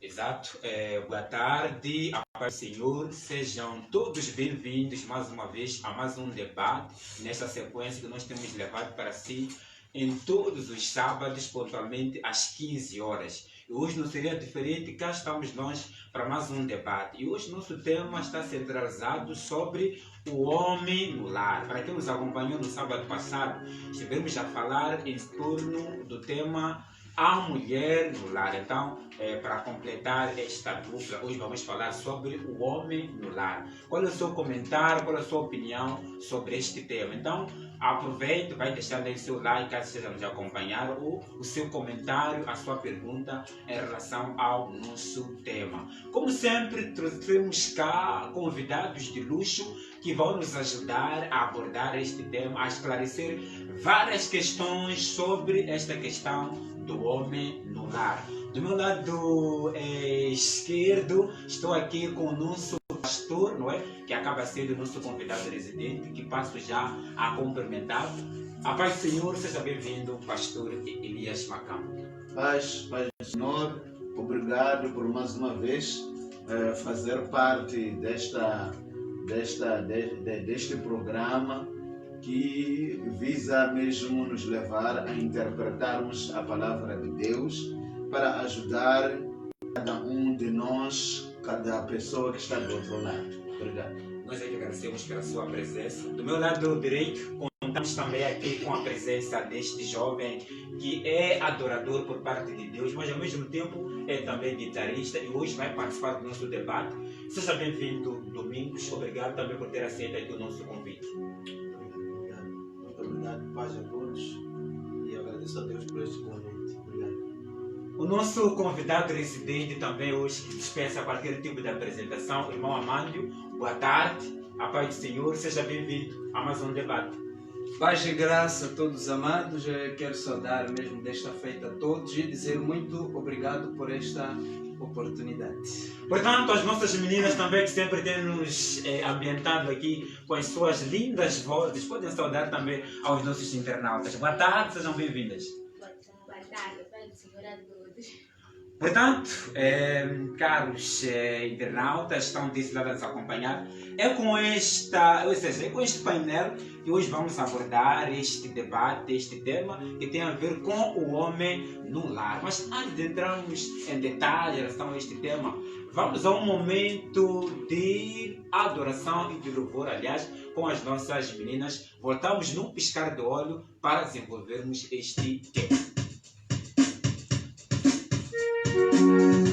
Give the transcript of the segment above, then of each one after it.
Exato. Boa tarde, a paz do Senhor. Sejam todos bem-vindos mais uma vez a mais um debate nesta sequência que nós temos levado para si em todos os sábados, pontualmente às 15 horas. E hoje não seria diferente, cá estamos nós para mais um debate. E hoje nosso tema está centralizado sobre o homem no lar. Para quem nos acompanhou no sábado passado, estivemos a falar em torno do tema a mulher no lar. Então, para completar esta dupla, hoje vamos falar sobre o homem no lar. Qual é o seu comentário, qual é a sua opinião sobre este tema? Então, aproveite, vai deixando aí o seu like, caso esteja nos acompanhar, ou o seu comentário, a sua pergunta em relação ao nosso tema. Como sempre, trouxemos cá convidados de luxo que vão nos ajudar a abordar este tema, a esclarecer várias questões sobre esta questão do homem no lar. Do meu lado esquerdo, estou aqui com o nosso pastor, não é? Que acaba sendo o nosso convidado residente, que passo já a cumprimentar. A paz do Senhor, seja bem-vindo, pastor Elias Macambo. Paz do Senhor, obrigado por mais uma vez fazer parte deste programa que visa mesmo nos levar a interpretarmos a palavra de Deus para ajudar cada um de nós, cada pessoa que está do outro lado. Obrigado. Nós é que agradecemos pela sua presença. Do meu lado direito, contamos também aqui com a presença deste jovem que é adorador por parte de Deus, mas ao mesmo tempo é também guitarrista e hoje vai participar do nosso debate. Seja bem-vindo, Domingos. Obrigado também por ter aceito aqui o nosso convite. Obrigado, paz a todos e agradeço a Deus por este convite. Obrigado. O nosso convidado residente também hoje, que dispensa qualquer tipo de apresentação, irmão Amândio, boa tarde, a paz do Senhor, seja bem-vindo a mais um debate. Paz e graça a todos amados, eu quero saudar mesmo desta feita a todos e dizer muito obrigado por esta oportunidade. Portanto, as nossas meninas também que sempre têm nos ambientado aqui com as suas lindas vozes, podem saudar também aos nossos internautas. Boa tarde, sejam bem-vindas. Boa tarde, Pai do Senhor a todos. Portanto, caros internautas, estão desse lado a nos acompanhar. É com este painel que hoje vamos abordar este debate, este tema que tem a ver com o homem no lar. Mas antes de entrarmos em detalhe em relação a este tema, vamos a um momento de adoração e de louvor, aliás, com as nossas meninas. Voltamos num piscar de olho para desenvolvermos este tema. Jesus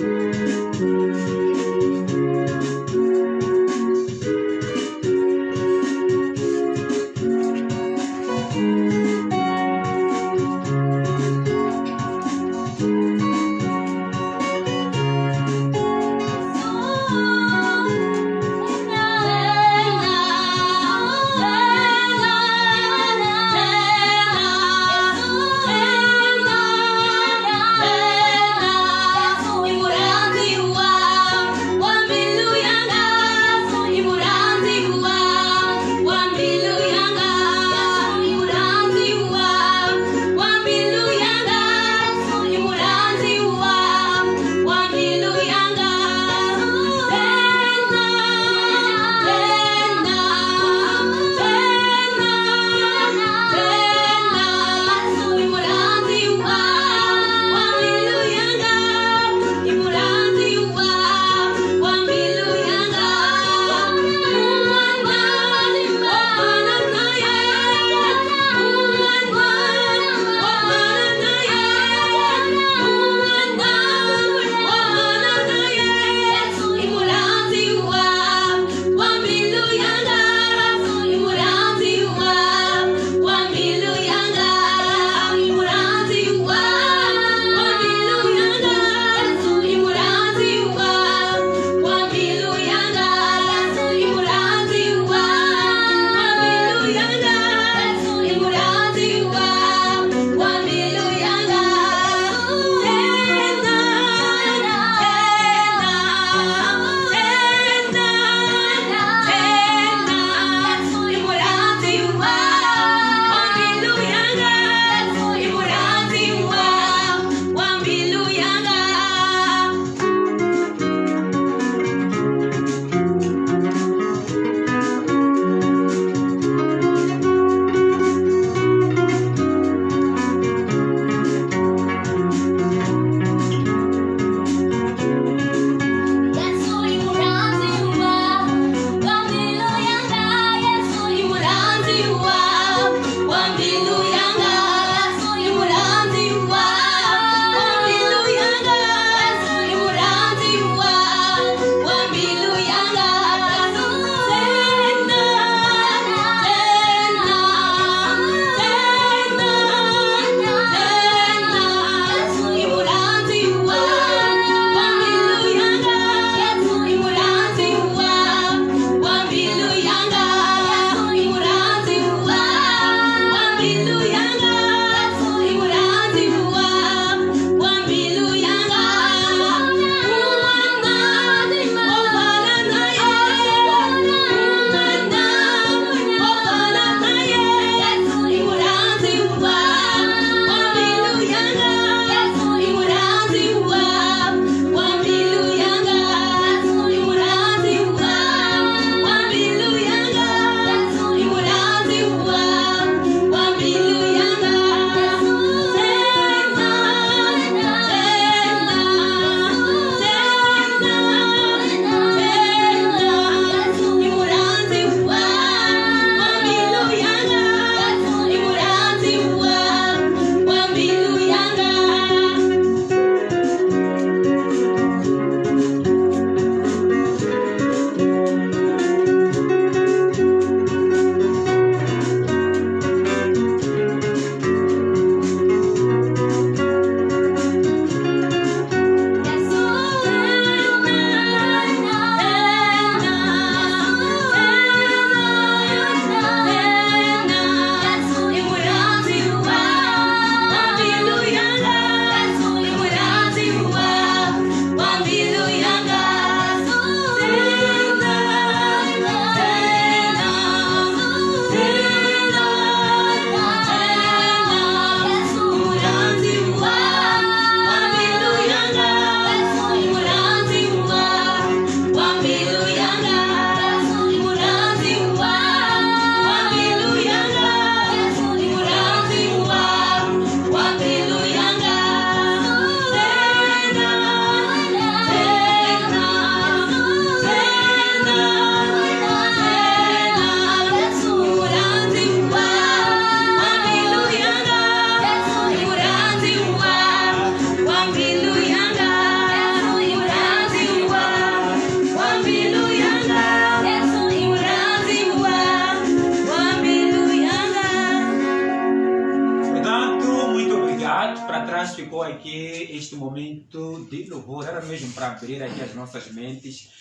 neste momento de louvor, era mesmo para abrir aqui as nossas mentes,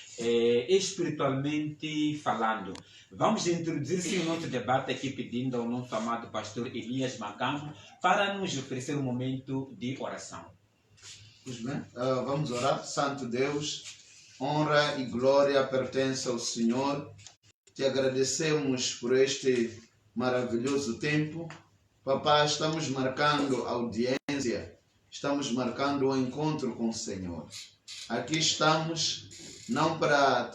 espiritualmente falando. Vamos introduzir sim o nosso debate aqui pedindo ao nosso amado pastor Elias Macambo para nos oferecer um momento de oração. Pois bem, vamos orar. Santo Deus, honra e glória pertence ao Senhor. Te agradecemos por este maravilhoso tempo. Papai, estamos marcando audiência, estamos marcando o encontro com o Senhor. Aqui estamos não para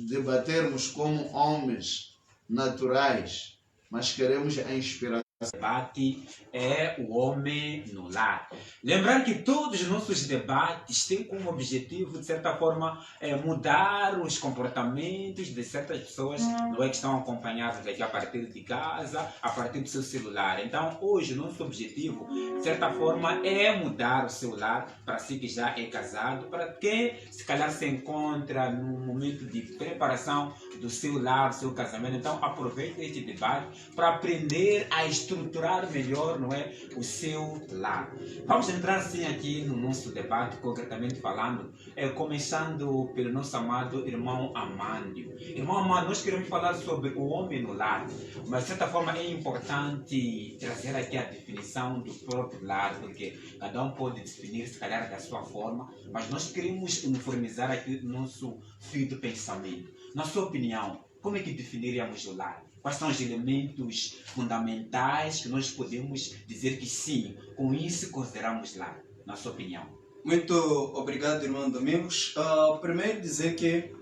debatermos como homens naturais, mas queremos a inspiração. O debate é o homem no lar. Lembrar que todos os nossos debates têm como objetivo, de certa forma, mudar os comportamentos de certas pessoas, não é, que estão acompanhadas aqui a partir de casa, a partir do seu celular. Então, hoje, o nosso objetivo, de certa forma, é mudar o seu lar para si que já é casado, para quem, se calhar, se encontra num momento de preparação do seu lar, do seu casamento. Então, aproveite este debate para aprender a estruturar melhor, não é, o seu lar. Vamos entrar sim aqui no nosso debate, concretamente falando, começando pelo nosso amado irmão Amândio. Irmão Amândio, nós queremos falar sobre o homem no lar, mas de certa forma é importante trazer aqui a definição do próprio lar, porque cada um pode definir, se calhar, da sua forma, mas nós queremos uniformizar aqui o nosso fio de pensamento. Na sua opinião, como é que definiríamos o lar? Quais são os elementos fundamentais que nós podemos dizer que sim, com isso consideramos lar, na sua opinião? Muito obrigado, irmão Domingos. Primeiro dizer que,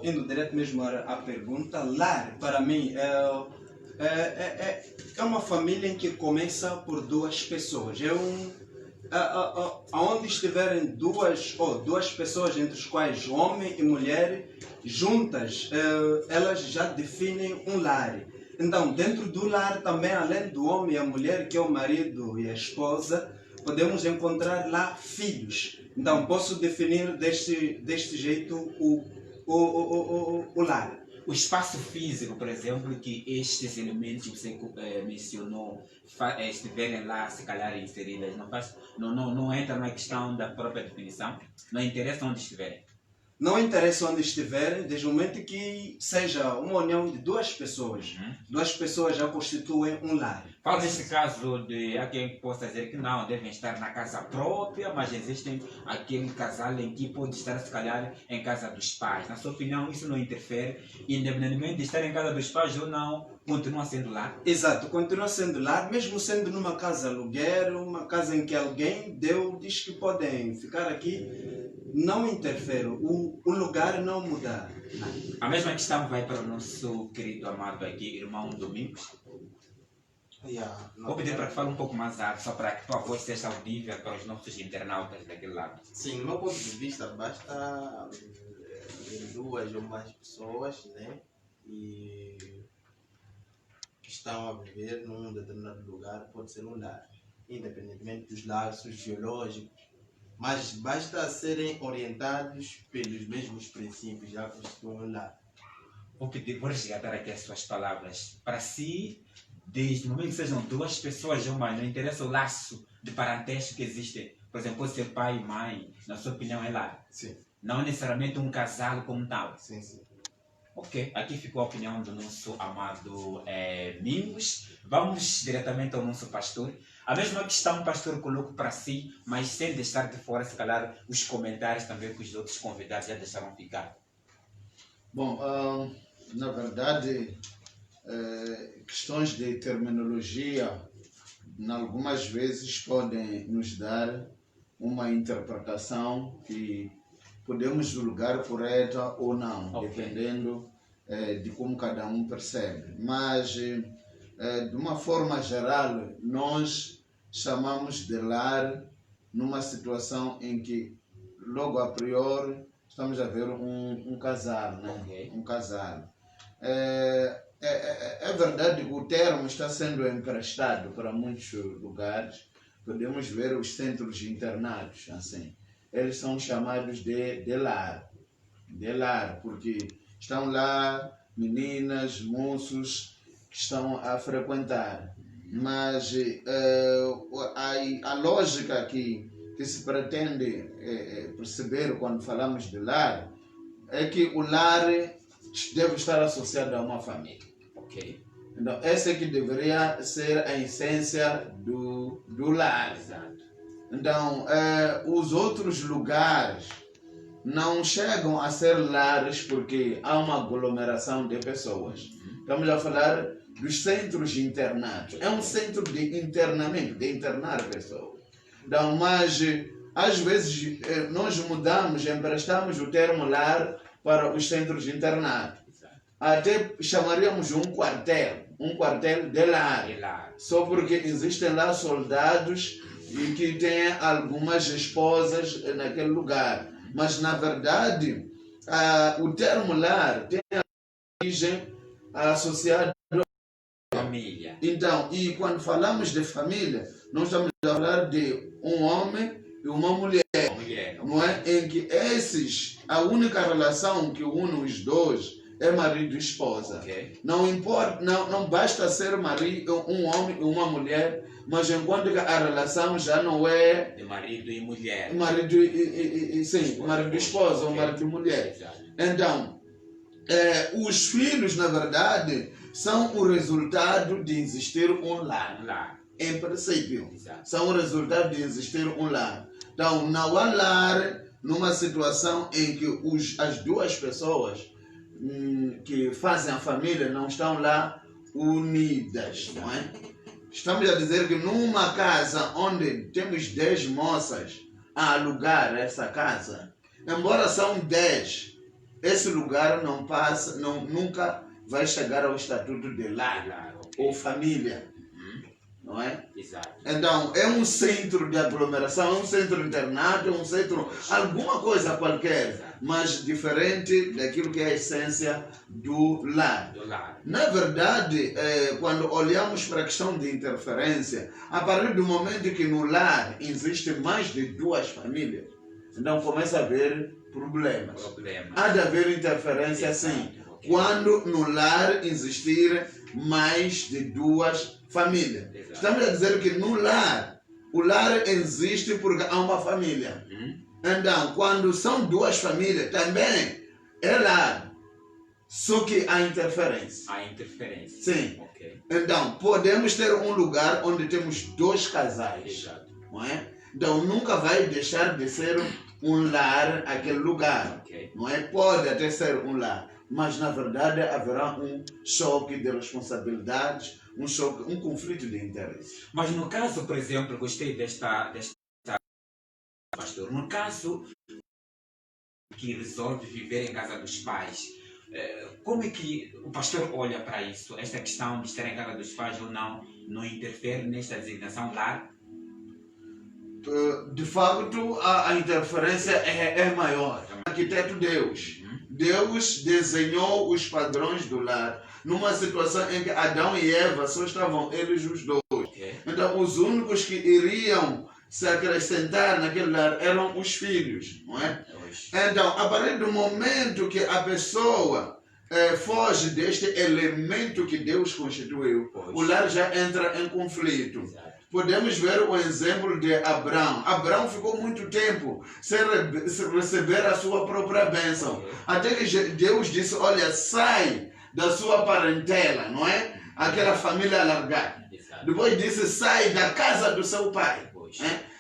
indo direto mesmo à pergunta, lar para mim é uma família em que começa por duas pessoas. Onde estiverem duas pessoas, entre as quais homem e mulher, juntas, elas já definem um lar. Então, dentro do lar também, além do homem e a mulher, que é o marido e a esposa, podemos encontrar lá filhos. Então, posso definir deste jeito o lar. O espaço físico, por exemplo, que estes elementos que você mencionou estiverem lá, se calhar inseridas, não entra na questão da própria definição, não interessa onde estiverem. Não interessa onde estiverem, desde o momento que seja uma união de duas pessoas. Duas pessoas já constituem um lar. Fala nesse caso de alguém que possa dizer que não, devem estar na casa própria, mas existem aquele casal em que pode estar, se calhar, em casa dos pais. Na sua opinião, isso não interfere, independentemente de estar em casa dos pais ou não, continua sendo lar? Exato, continua sendo lar, mesmo sendo numa casa aluguer, uma casa em que alguém diz que podem ficar aqui, não interfere, o lugar não muda. A mesma questão vai para o nosso querido amado aqui, irmão Domingos. Vou pedir para que fale um pouco mais alto, só para que a tua voz seja audível para os nossos internautas daquele lado. Sim, no meu ponto de vista, basta duas ou mais pessoas, né? E que estão a viver num determinado lugar, pode ser um lar, independentemente dos laços geológicos, mas basta serem orientados pelos mesmos princípios, já constituem um lar. Vou resgatar aqui as suas palavras. Para si, desde o momento que sejam duas pessoas ou mais, não interessa o laço de parentesco que existe. Por exemplo, pode ser pai e mãe, na sua opinião é lar. Sim. Não necessariamente um casal como tal. Sim, sim. Ok, aqui ficou a opinião do nosso amado Mingos. Vamos diretamente ao nosso pastor. A mesma questão o pastor coloca para si, mas sem deixar de fora, se calhar, os comentários também que os outros convidados já deixaram ficar. Bom, na verdade, questões de terminologia, algumas vezes podem nos dar uma interpretação que podemos julgar correta ou não, dependendo de como cada um percebe. Mas, de uma forma geral, nós chamamos de lar numa situação em que, logo a priori, estamos a ver um casal, né? Um casal. É verdade que o termo está sendo emprestado para muitos lugares. Podemos ver os centros internados, assim. Eles são chamados de lar, porque estão lá meninas, moços que estão a frequentar. Mas a lógica que que se pretende perceber quando falamos de lar é que o lar deve estar associado a uma família. Ok. Então, essa é que deveria ser a essência do lar. Exato. Então, os outros lugares não chegam a ser lares porque há uma aglomeração de pessoas. Estamos a falar dos centros de internato. É um centro de internamento, de internar pessoas. Então, mas às vezes nós mudamos, emprestamos o termo lar para os centros de internato. Até chamaríamos um quartel de lar. Só porque existem lá soldados e que têm algumas esposas naquele lugar. Mas, na verdade, o termo lar tem a origem associada à família. Então, e quando falamos de família, nós estamos a falar de um homem e uma mulher. Não é? Em que a única relação que une os dois é marido e esposa. Okay. Não importa, não basta ser marido, um homem e uma mulher, mas enquanto que a relação já não é de marido e mulher. Marido marido e esposa, ou marido e mulher. Exato. Então, os filhos, na verdade, são o resultado de existir um lar. Em princípio, Exato. são o resultado de existir um lar. Então, não há lar numa situação em que as duas pessoas que fazem a família não estão lá unidas, não é? Estamos a dizer que numa casa onde temos 10 moças a alugar essa casa, embora são 10, esse lugar não passa, nunca vai chegar ao estatuto de lar ou família, não é? Exato. Então, é um centro de aglomeração, é um centro de internato, é um centro, alguma coisa qualquer, mas diferente daquilo que é a essência do lar. Na verdade, quando olhamos para a questão de interferência, a partir do momento que no lar existe mais de 2 famílias, então começa a haver problemas. Há de haver interferência, sim. Okay. Quando no lar existir mais de 2 famílias. Exato. Estamos a dizer que no lar, o lar existe porque há uma família. Então, quando são 2 famílias, também é lar. Só que há interferência. Sim. Okay. Então, podemos ter um lugar onde temos 2 casais. Exato. Não é? Então, nunca vai deixar de ser um lar aquele lugar. Okay. Não é? Pode até ser um lar. Mas, na verdade, haverá um choque de responsabilidades, um conflito de interesses. Mas no caso, por exemplo, gostei desta pastor, no caso que resolve viver em casa dos pais, como é que o pastor olha para isso? Esta questão de estar em casa dos pais ou não interfere nesta designação lar? De facto, a interferência é maior. Arquiteto Deus. Deus desenhou os padrões do lar numa situação em que Adão e Eva só estavam eles os dois. Okay. Então, os únicos que iriam se acrescentar naquele lar eram os filhos, não é? Então, a partir do momento que a pessoa foge deste elemento que Deus constituiu, o lar já entra em conflito. Exato. Podemos ver o exemplo de Abraão. Abraão ficou muito tempo sem receber a sua própria bênção. Okay. Até que Deus disse, olha, sai da sua parentela, não é? Aquela família alargada. Exato. Depois disse, sai da casa do seu pai.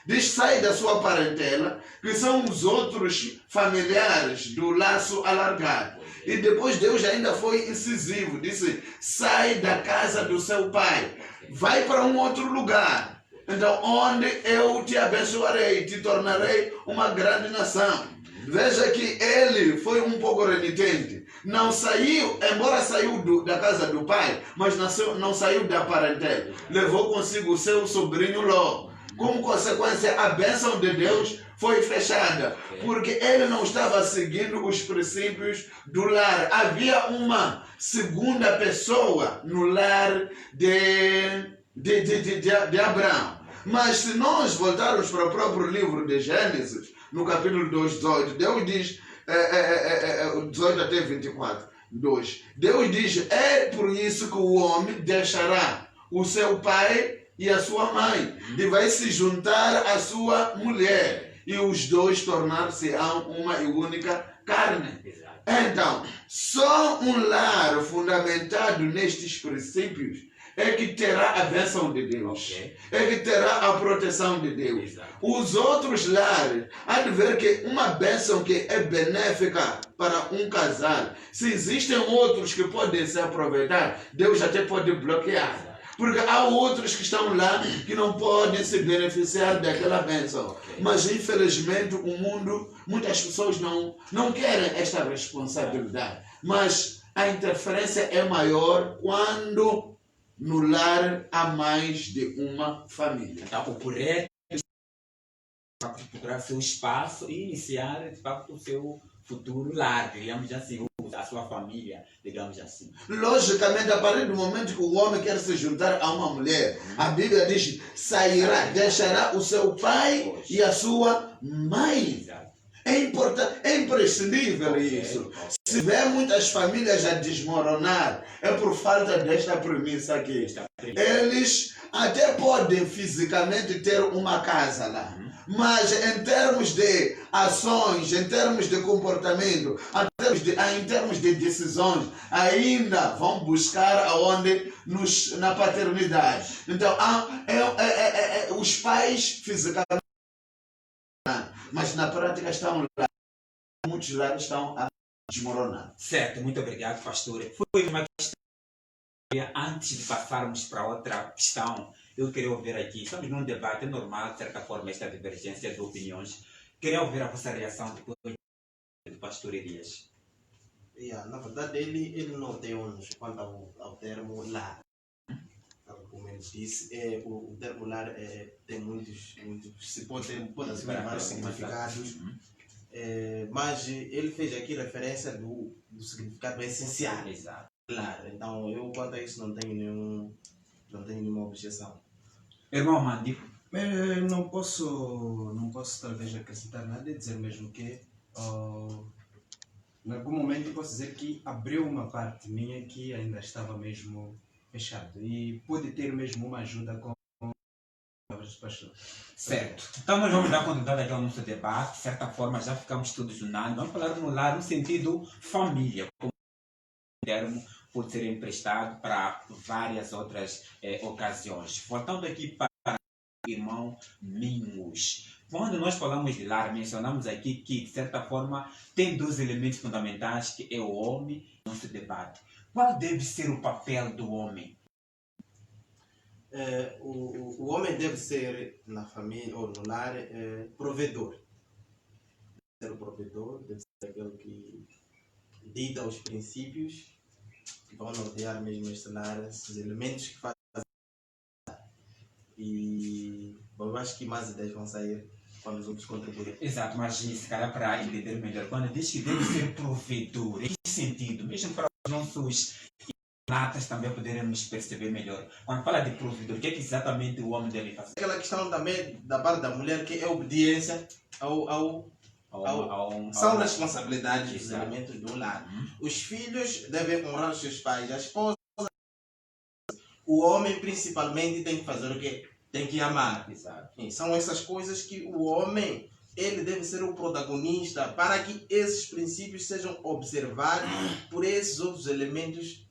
Diz, sai da sua parentela, que são os outros familiares do laço alargado. E depois Deus ainda foi incisivo, disse, sai da casa do seu pai, vai para um outro lugar, então onde eu te abençoarei, te tornarei uma grande nação. Veja que ele foi um pouco renitente, não saiu, embora saiu da casa do pai, mas não saiu da parentela, levou consigo o seu sobrinho Ló. Como consequência, a bênção de Deus foi fechada, porque ele não estava seguindo os princípios do lar. Havia uma segunda pessoa no lar de Abraão. Mas se nós voltarmos para o próprio livro de Gênesis, no capítulo 2, 18, Deus diz, 18 até 24, 2, Deus diz, é por isso que o homem deixará o seu pai e a sua mãe, e vai se juntar à sua mulher, e os dois tornar-se-ão uma e única carne. Exato. Então, só um lar fundamentado nestes princípios é que terá a bênção de Deus, Ok. é que terá a proteção de Deus. Exato. Os outros lares, há de ver que uma bênção que é benéfica para um casal, se existem outros que podem se aproveitar, Deus até pode bloquear. Porque há outros que estão lá que não podem se beneficiar daquela bênção. Ok. Mas infelizmente o mundo, muitas pessoas não querem esta responsabilidade. Mas a interferência é maior quando no lar há mais de uma família. Então, o correto é procurar seu espaço e iniciar, de facto, o seu futuro lar, digamos assim, a sua família, digamos assim. Logicamente, a partir do momento que o homem quer se juntar a uma mulher, a Bíblia diz, sairá, deixará o seu pai e a sua mãe. Exato. É importante, é imprescindível isso. Se vê muitas famílias a desmoronar, é por falta desta premissa aqui. Eles até podem fisicamente ter uma casa lá, mas em termos de ações, em termos de comportamento, em termos de decisões, ainda vão buscar aonde? Na paternidade. Então, os pais fisicamente, mas na prática estão lá. Muitos lares estão a desmoronar. Certo, muito obrigado, pastor. Foi uma questão. Antes de passarmos para outra questão, eu queria ouvir aqui, estamos num debate, é normal, de certa forma, esta divergência de opiniões. Queria ouvir a vossa reação depois do pastor Elias. Na verdade, ele norteou-nos quanto ao termo lar. Como ele disse, o termo lar tem muitos pode assumir vários significados, mas ele fez aqui referência do significado essencial. Exato. Lar. Então, eu quanto a isso não tenho nenhuma objeção. Irmão Mandi, Não posso talvez acrescentar nada e dizer mesmo que em algum momento posso dizer que abriu uma parte minha que ainda estava mesmo fechado e pude ter mesmo uma ajuda com palavras do pastor. certo. Então nós vamos dar continuidade aqui ao nosso debate. De certa forma já ficamos todos unânimes. Vamos falar no lar no sentido família, como termo pode ser emprestado para várias outras ocasiões. Voltando aqui para o irmão Mingos. Quando nós falamos de lar, mencionamos aqui que, de certa forma, tem dois elementos fundamentais, que é o homem e o nosso debate. Qual deve ser o papel do homem? O homem deve ser, na família ou no lar, provedor. Deve ser o provedor, deve ser aquele que dita os princípios que vão nortear mesmo este lar, esses elementos que fazem. E eu acho que mais ideias vão sair quando os outros contribuírem. Exato, mas se calhar para entender melhor, quando diz que deve ser provedor, em que sentido? Mesmo para os nossos natas também poderemos perceber melhor. Quando fala de provedor, o que é que exatamente o homem deve fazer? Aquela questão também da parte da mulher que é obediência são responsabilidades dos Exato. elementos do lar. Os filhos devem honrar os seus pais, a esposa. O homem principalmente tem que fazer o quê? Tem que amar. Exato. E são essas coisas que o homem ele deve ser o protagonista para que esses princípios sejam observados por esses outros elementos.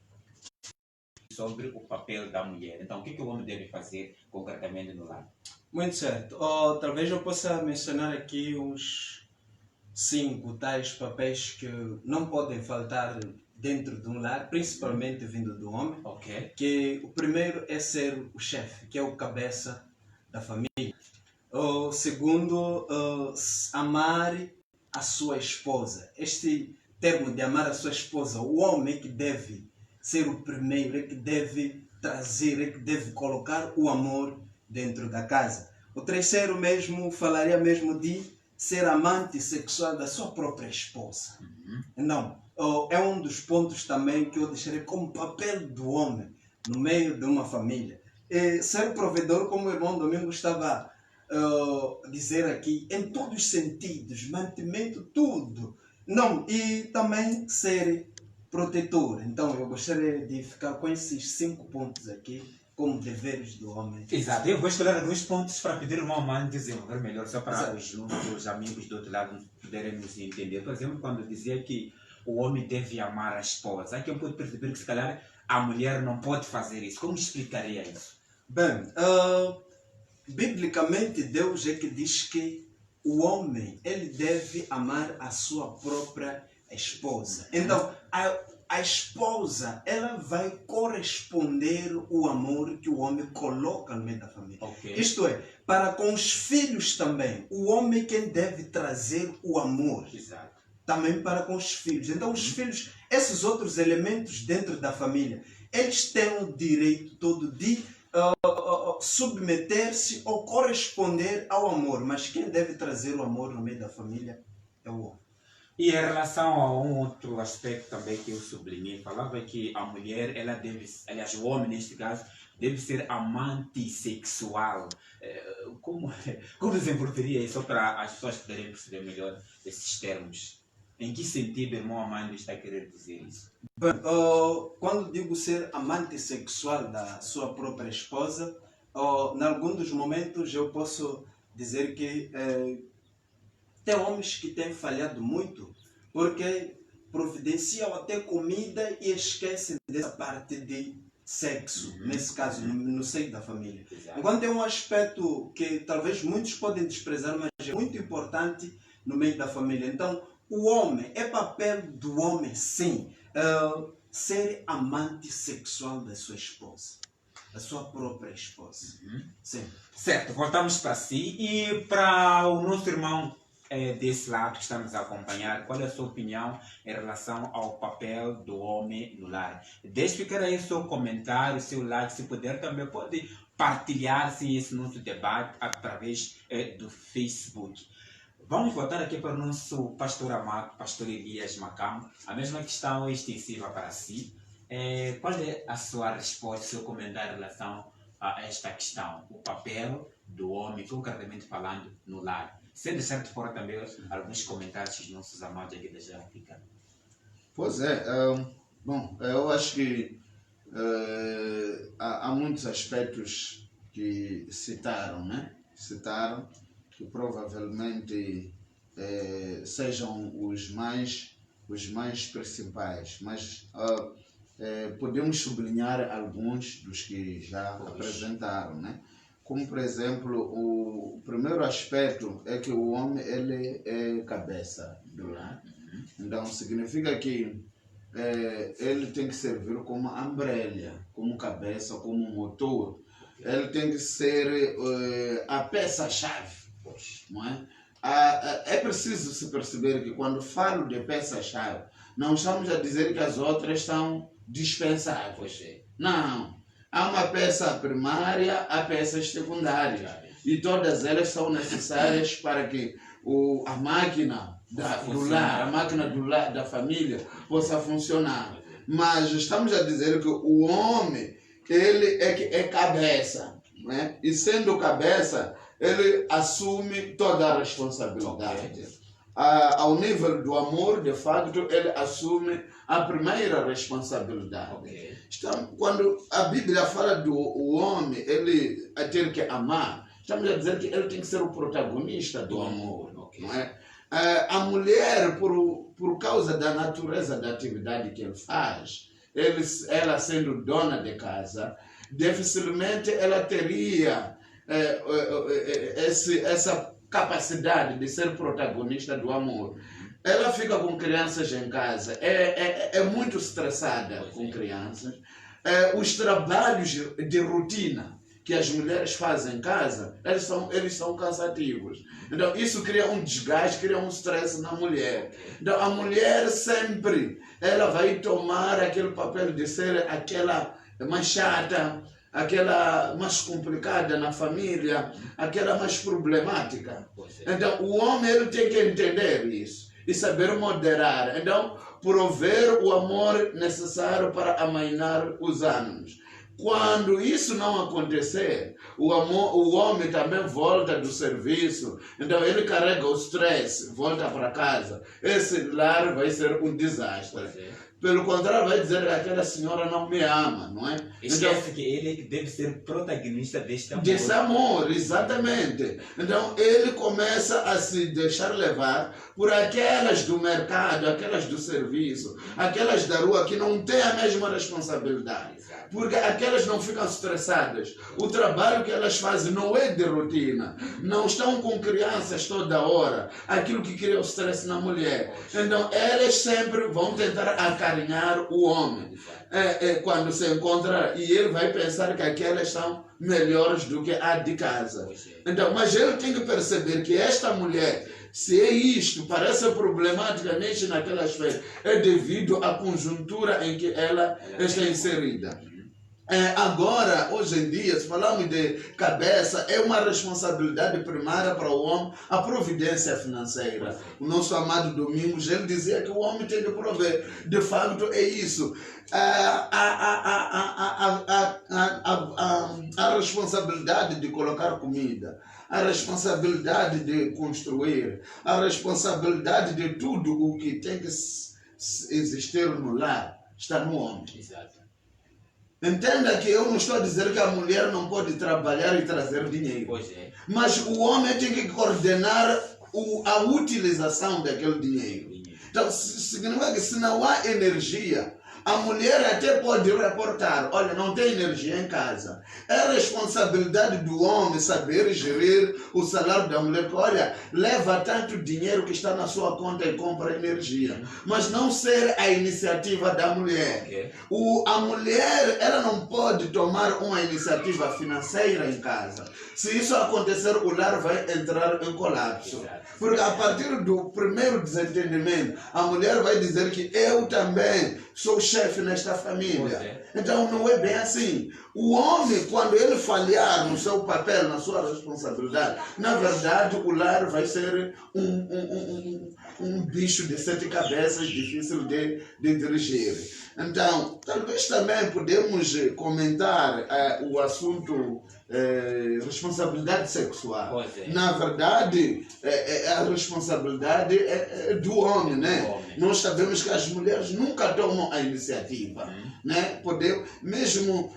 Sobre o papel da mulher. Então, o que o homem deve fazer concretamente no lar? Muito certo. Talvez eu possa mencionar aqui uns 5 tais papéis que não podem faltar dentro de um lar, principalmente vindo do homem. Ok. Que o primeiro é ser o chefe, que é o cabeça da família. O segundo, amar a sua esposa. Este termo de amar a sua esposa, o homem é que deve ser o primeiro, é que deve trazer, é que deve colocar o amor dentro da casa. O terceiro mesmo, falaria mesmo de ser amante sexual da sua própria esposa. Não, é um dos pontos também que eu deixaria como papel do homem no meio de uma família. Ser provedor, como o irmão Domingos estava a dizer aqui, em todos os sentidos, mantimento, tudo. Não, e também ser protetor. Então eu gostaria de ficar com esses 5 pontos aqui como deveres do homem. Exato, eu vou escolher alguns pontos para pedir ao meu irmão desenvolver melhor, só para Exato. os amigos do outro lado poderem nos entender. Por exemplo, quando eu dizia que o homem deve amar a esposa, aqui eu pude perceber que se calhar a mulher não pode fazer isso. Como explicaria isso? Bem, biblicamente Deus é que diz que o homem ele deve amar a sua própria esposa. Então, a esposa ela vai corresponder o amor que o homem coloca no meio da família. Ok. Isto é, para com os filhos também, o homem quem deve trazer o amor. Exato. Também para com os filhos. Então, os filhos, esses outros elementos dentro da família, eles têm o direito todo de submeter-se ou corresponder ao amor. Mas quem deve trazer o amor no meio da família é o homem. E em relação a um outro aspecto também que eu sublinhei, falava que a mulher, ela deve, aliás, o homem neste caso, deve ser amante sexual. Como desenvolveria isso, só para as pessoas poderem perceber melhor esses termos? Em que sentido, irmão Amando, está a querer dizer isso? Bem, quando digo ser amante sexual da sua própria esposa, em alguns dos momentos eu posso dizer que tem homens que têm falhado muito porque providenciam até comida e esquecem dessa parte de sexo, nesse caso, no seio da família. Exato. Enquanto é um aspecto que talvez muitos podem desprezar, mas é muito importante no meio da família. Então, o homem, é papel do homem, sim, ser amante sexual da sua esposa, da sua própria esposa. Sim. Certo, voltamos para si e para o nosso irmão desse lado que está nos a acompanhar, qual é a sua opinião em relação ao papel do homem no lar? Deixe ficar aí o seu comentário, o seu like, se puder também pode partilhar-se esse nosso debate através do Facebook. Vamos voltar aqui para o nosso pastor amado, pastor Elias Macamo. A mesma questão extensiva para si. Qual é a sua resposta, o seu comentário em relação a esta questão? O papel do homem, concretamente falando, no lar. Sem deixar de fora também alguns comentários dos nossos amados aqui da África. Pois é, bom, eu acho que há muitos aspectos que citaram, né? Citaram que provavelmente sejam os mais principais, mas podemos sublinhar alguns dos que já apresentaram, né? Como, por exemplo, o primeiro aspecto é que o homem ele é cabeça do lar. Então, significa que ele tem que servir como umbrella, como cabeça, como motor. Ele tem que ser a peça-chave, não é? É preciso se perceber que quando falo de peça-chave, não estamos a dizer que as outras são dispensáveis. Não. Há uma peça primária, há peças secundárias. E todas elas são necessárias para que a máquina do lar, a máquina do lar, da família, possa funcionar. Mas estamos a dizer que o homem, ele é cabeça. Né? E sendo cabeça, ele assume toda a responsabilidade. Ao nível do amor, de facto, ele assume a primeira responsabilidade. Então, quando a Bíblia fala do homem, ele ter que amar, estamos a dizer que ele tem que ser o protagonista do amor. Não é? A mulher, por causa da natureza da atividade que ele faz, ela sendo dona de casa, dificilmente ela teria essa capacidade de ser protagonista do amor. Ela fica com crianças em casa, é muito estressada com crianças. Os trabalhos de rotina que as mulheres fazem em casa, eles são cansativos. Então, isso cria um desgaste, cria um estresse na mulher. Então, a mulher sempre ela vai tomar aquele papel de ser aquela mais chata, aquela mais complicada na família, aquela mais problemática. Então, o homem ele tem que entender isso e saber moderar. Então, prover o amor necessário para amainar os ânimos. Quando isso não acontecer, o homem também volta do serviço, então ele carrega o stress, volta para casa. Esse lar vai ser um desastre. Pelo contrário, vai dizer que aquela senhora não me ama, não é? Esquece que ele é que deve ser protagonista deste amor. Desse amor, exatamente. Então ele começa a se deixar levar por aquelas do mercado, aquelas do serviço, aquelas da rua que não têm a mesma responsabilidade. Exato. Porque aquelas não ficam estressadas. O trabalho que elas fazem não é de rotina. Não estão com crianças toda hora. Aquilo que cria o stress na mulher. Então elas sempre vão tentar acarinhar o homem. Quando se encontra, e ele vai pensar que aquelas são melhores do que a de casa. Então, mas ele tem que perceber que esta mulher, se é isto, parece problemática neste naquela esfera, é devido à conjuntura em que ela está inserida. Agora, hoje em dia, se falamos de cabeça, é uma responsabilidade primária para o homem a providência financeira. O nosso amado Domingos, ele dizia que o homem tem que prover. De facto, é isso. A responsabilidade de colocar comida, a responsabilidade de construir, a responsabilidade de tudo o que tem que existir no lar, está no homem. Exato. Entenda que eu não estou a dizer que a mulher não pode trabalhar e trazer dinheiro. Pois é. Mas o homem tem que coordenar a utilização daquele dinheiro. Então, significa que se não há energia, a mulher até pode reportar, olha, não tem energia em casa. É responsabilidade do homem saber gerir o salário da mulher. Olha, leva tanto dinheiro que está na sua conta e compra energia. Mas não ser a iniciativa da mulher. Okay. A mulher, ela não pode tomar uma iniciativa financeira em casa. Se isso acontecer, o lar vai entrar em colapso. Exato. Porque a partir do primeiro desentendimento, a mulher vai dizer que eu também sou chefe nesta família. Então não é bem assim. O homem, quando ele falhar no seu papel, na sua responsabilidade, na verdade o lar vai ser um bicho de 7 cabeças, difícil de dirigir. Então, talvez também podemos comentar o assunto responsabilidade sexual. Na verdade, a responsabilidade é do homem, né? Nós sabemos que as mulheres nunca tomam a iniciativa, né? Podemos, mesmo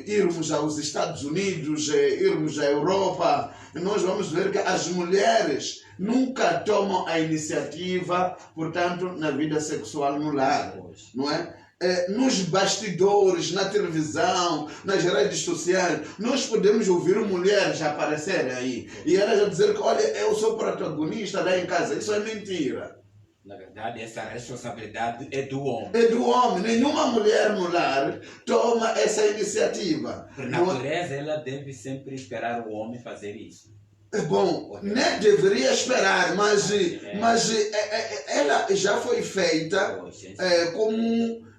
irmos aos Estados Unidos, irmos à Europa, nós vamos ver que as mulheres nunca tomam a iniciativa, portanto, na vida sexual no lar, não é? Nos bastidores, na televisão, nas redes sociais, nós podemos ouvir mulheres aparecerem aí e elas a dizer que, olha, eu sou protagonista lá em casa. Isso é mentira. Na verdade, essa responsabilidade é do homem. É do homem. Nenhuma mulher no lar toma essa iniciativa. Por natureza, ela deve sempre esperar o homem fazer isso. Bom, nem deveria esperar, mas ela já foi feita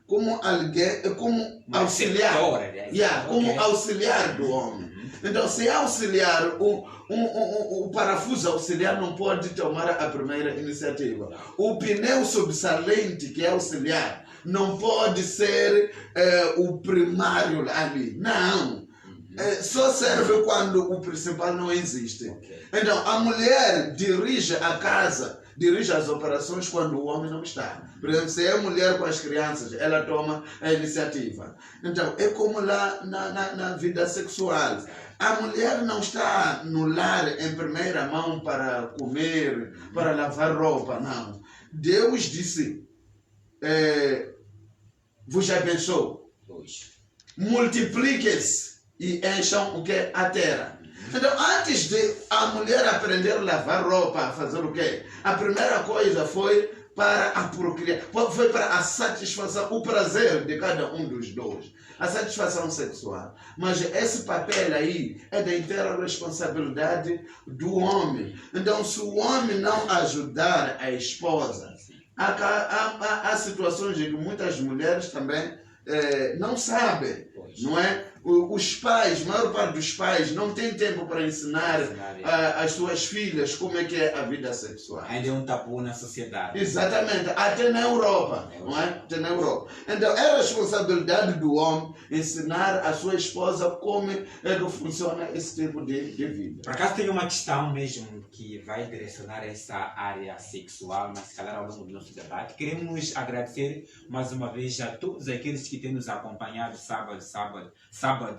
como alguém, como auxiliar, como auxiliar do homem. Então, se auxiliar, o parafuso auxiliar não pode tomar a primeira iniciativa. O pneu subsalente, que é auxiliar, não pode ser o primário ali. Não. Só serve quando o principal não existe. Então, a mulher dirige a casa, dirige as operações quando o homem não está. Por exemplo, se é a mulher com as crianças, ela toma a iniciativa. Então, é como lá na vida sexual. A mulher não está no lar em primeira mão para comer, para lavar roupa, não. Deus disse, vos abençoe, multipliquem-se e encham o que? A terra. Então, antes de a mulher aprender a lavar roupa, fazer o quê? A primeira coisa foi para a procriação, foi para a satisfação, o prazer de cada um dos dois, a satisfação sexual. Mas esse papel aí é da inteira responsabilidade do homem. Então, se o homem não ajudar a esposa, há situações em que muitas mulheres também não sabem, não é? os pais, a maior parte dos pais, não tem tempo para ensinar as suas filhas como é que é a vida sexual. Ainda é um tabu na sociedade. Exatamente, até na Europa, não é? Até na Europa. Então é responsabilidade do homem ensinar a sua esposa como é que funciona esse tipo de vida. Por acaso tem uma questão mesmo que vai direcionar essa área sexual, mas se calhar ao longo do nosso debate. Queremos agradecer mais uma vez a todos aqueles que têm nos acompanhado sábado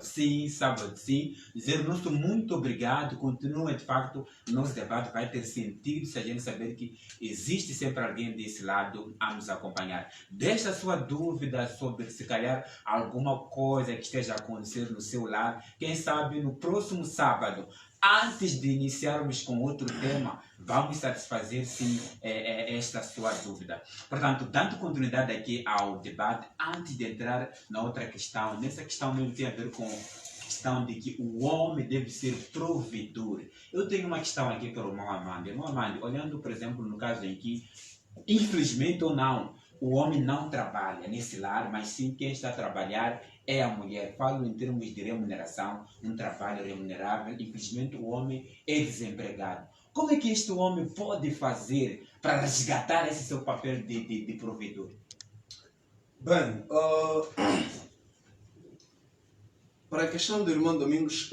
sim. Dizer o nosso muito obrigado. Continua, de facto, o nosso debate vai ter sentido se a gente saber que existe sempre alguém desse lado a nos acompanhar. Deixa a sua dúvida sobre, se calhar, alguma coisa que esteja a acontecer no seu lar. Quem sabe no próximo sábado, antes de iniciarmos com outro tema, vamos satisfazer sim esta sua dúvida. Portanto, dando continuidade aqui ao debate, antes de entrar na outra questão, nessa questão mesmo tem a ver com a questão de que o homem deve ser provedor. Eu tenho uma questão aqui para o irmão Amando. Irmão Amando, olhando, por exemplo, no caso em que, infelizmente ou não, o homem não trabalha nesse lar, mas sim quem está a trabalhar é a mulher. Falo em termos de remuneração, um trabalho remunerável. Infelizmente o homem é desempregado. Como é que este homem pode fazer para resgatar esse seu papel de provedor? Bem, para a questão do irmão Domingos,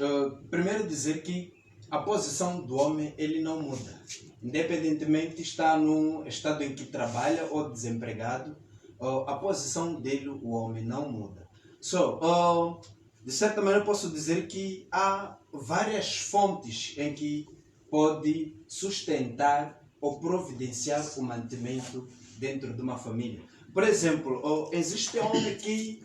primeiro dizer que a posição do homem ele não muda. Independentemente está no estado em que trabalha ou desempregado, a posição dele, o homem, não muda. De certa maneira posso dizer que há várias fontes em que pode sustentar ou providenciar o mantimento dentro de uma família. Por exemplo, existe homem que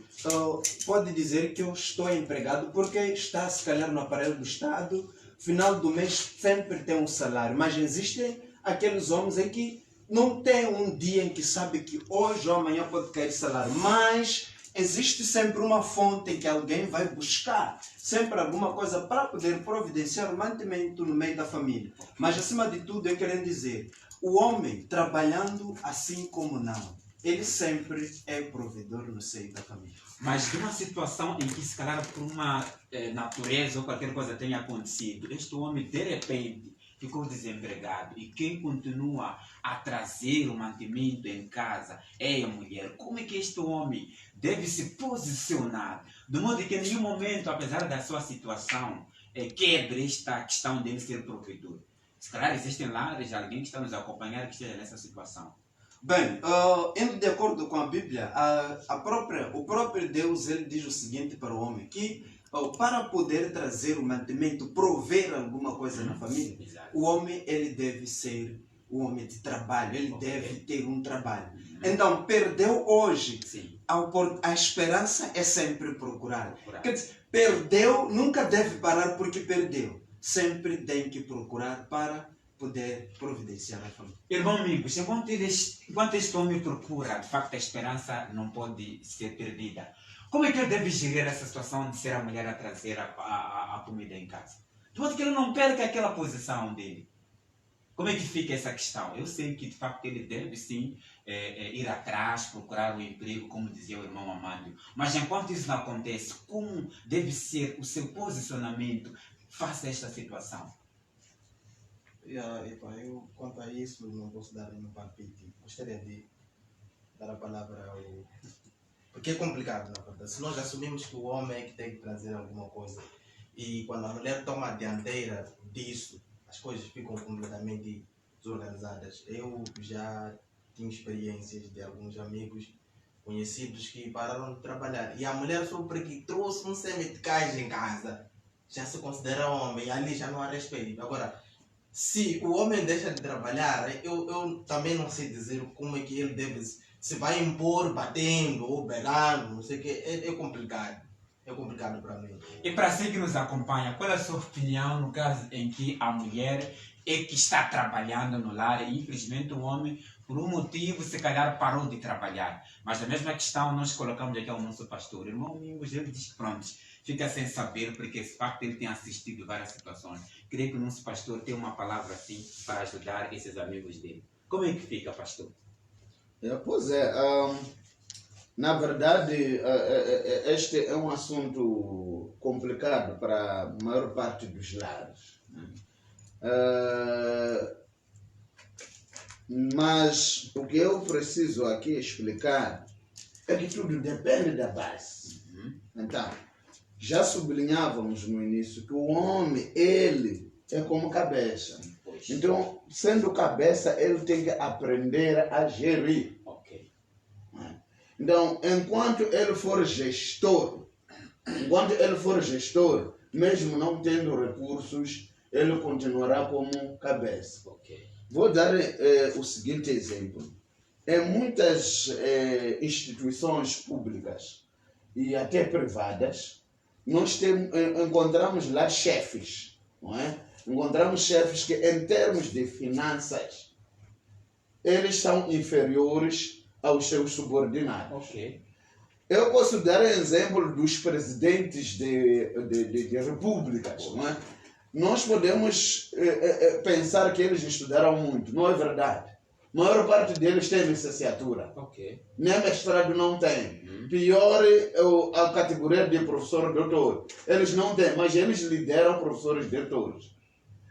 pode dizer que eu estou empregado porque está se calhar no aparelho do Estado, final do mês sempre tem um salário, mas existem aqueles homens em que não tem um dia em que sabe que hoje ou amanhã pode cair salário, mas existe sempre uma fonte em que alguém vai buscar sempre alguma coisa para poder providenciar o mantimento no meio da família. Mas acima de tudo eu quero dizer, o homem trabalhando assim como não, ele sempre é provedor no seio da família. Mas de uma situação em que, se calhar, por uma natureza ou qualquer coisa tenha acontecido, este homem, de repente, ficou desempregado e quem continua a trazer o mantimento em casa é a mulher. Como é que este homem deve se posicionar? De modo que, em nenhum momento, apesar da sua situação, quebre esta questão dele ser provedor. Se calhar, existem lares, alguém que está nos acompanhando que esteja nessa situação. Bem, indo de acordo com a Bíblia, o próprio Deus ele diz o seguinte para o homem, que para poder trazer o mantimento, prover alguma coisa na família, o homem ele deve ser um homem de trabalho, ele deve ter um trabalho. Então, perdeu hoje, a esperança é sempre procurar. Quer dizer, perdeu, nunca deve parar porque perdeu. Sempre tem que procurar para poder providenciar a família. Irmão amigos, enquanto este homem procura, de facto a esperança não pode ser perdida. Como é que ele deve gerir essa situação de ser a mulher a trazer a comida em casa? De modo que ele não perca aquela posição dele. Como é que fica essa questão? Eu sei que de facto ele deve sim ir atrás, procurar um emprego, como dizia o irmão Amando. Mas enquanto isso não acontece, como deve ser o seu posicionamento face a esta situação? Eu, quanto a isso, não posso dar nenhum palpite. Gostaria de dar a palavra ao... Porque é complicado, na verdade. Se nós assumimos que o homem é que tem que trazer alguma coisa e quando a mulher toma a dianteira disso, as coisas ficam completamente desorganizadas. Eu já tive experiências de alguns amigos conhecidos que pararam de trabalhar e a mulher só porque trouxe um semi-de em casa já se considera homem e ali já não há respeito. Agora, se o homem deixa de trabalhar, eu também não sei dizer como é que ele deve, se vai impor batendo ou berrando, não sei o que, é complicado. É complicado para mim. E para si que nos acompanha, qual é a sua opinião no caso em que a mulher é que está trabalhando no lar e infelizmente o homem, por um motivo, se calhar parou de trabalhar? Mas a mesma questão nós colocamos aqui ao nosso pastor. O irmão Domingos, ele diz que pronto, fica sem saber porque esse facto ele tem assistido várias situações. Creio que o nosso pastor tem uma palavra assim para ajudar esses amigos dele. Como é que fica, pastor? Pois é, Na verdade, este é um assunto complicado para a maior parte dos lares. Mas o que eu preciso aqui explicar é que tudo depende da base. Então, já sublinhávamos no início que o homem, ele é como cabeça. Então, sendo cabeça, ele tem que aprender a gerir. Então, enquanto ele for gestor, mesmo não tendo recursos, ele continuará como cabeça. Vou dar o seguinte exemplo. Em muitas instituições públicas e até privadas, nós encontramos lá chefes, não é? Encontramos chefes que, em termos de finanças, eles são inferiores aos seus subordinados. Eu posso dar exemplo dos presidentes de repúblicas, não é? Nós podemos pensar que eles estudaram muito, não é verdade. A maior parte deles tem licenciatura, nem mestrado não tem. Pior a categoria de professor doutor, eles não têm, mas eles lideram professores doutores.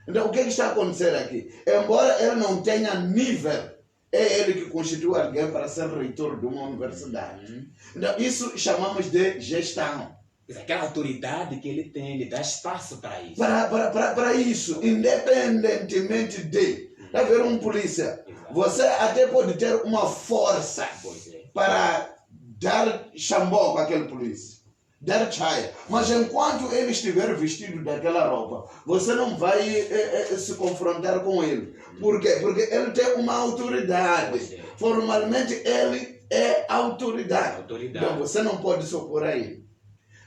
Então o que está a acontecer aqui? Embora ele não tenha nível, é ele que constitui alguém para ser reitor de uma universidade. Então, isso chamamos de gestão. Aquela autoridade que ele tem, ele dá espaço para isso. Para isso, independentemente de haver um polícia, você até pode ter uma força para dar chambó para aquele polícia, dar chai. Mas enquanto ele estiver vestido daquela roupa, você não vai se confrontar com ele. Por quê? Porque ele tem uma autoridade. Formalmente ele é autoridade. Então você não pode se opor a ele.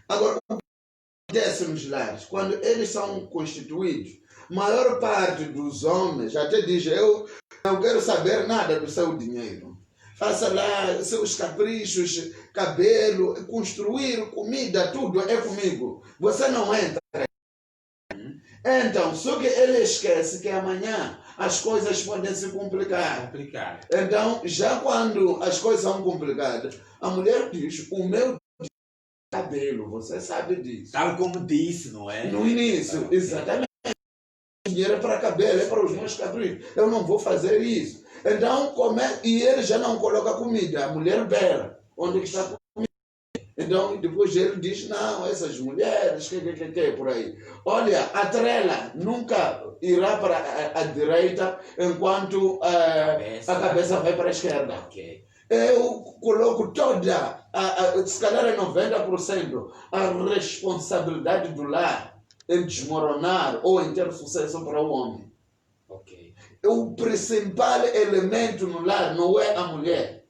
Agora, o que acontece nos lares? Quando eles são constituídos, a maior parte dos homens até diz: eu não quero saber nada do seu dinheiro. Faça lá seus caprichos, cabelo, construir, comida, tudo é comigo. Você não entra. Então, só que ele esquece que amanhã as coisas podem se complicar. Então, já quando as coisas são complicadas, a mulher diz: o meu cabelo, você sabe disso. Tal como disse, não é? No início, exatamente. O dinheiro é para cabelo, é para os meus caprichos. Eu não vou fazer isso. Então, e ele já não coloca comida. A mulher bela, onde está a comida? Então, depois ele diz: não, essas mulheres, que por aí. Olha, a trela nunca irá para a direita enquanto a cabeça vai para a esquerda. Eu coloco toda, se calhar é 90%, a responsabilidade do lar em desmoronar ou em ter sucesso para o homem. O principal elemento no lar não é a mulher,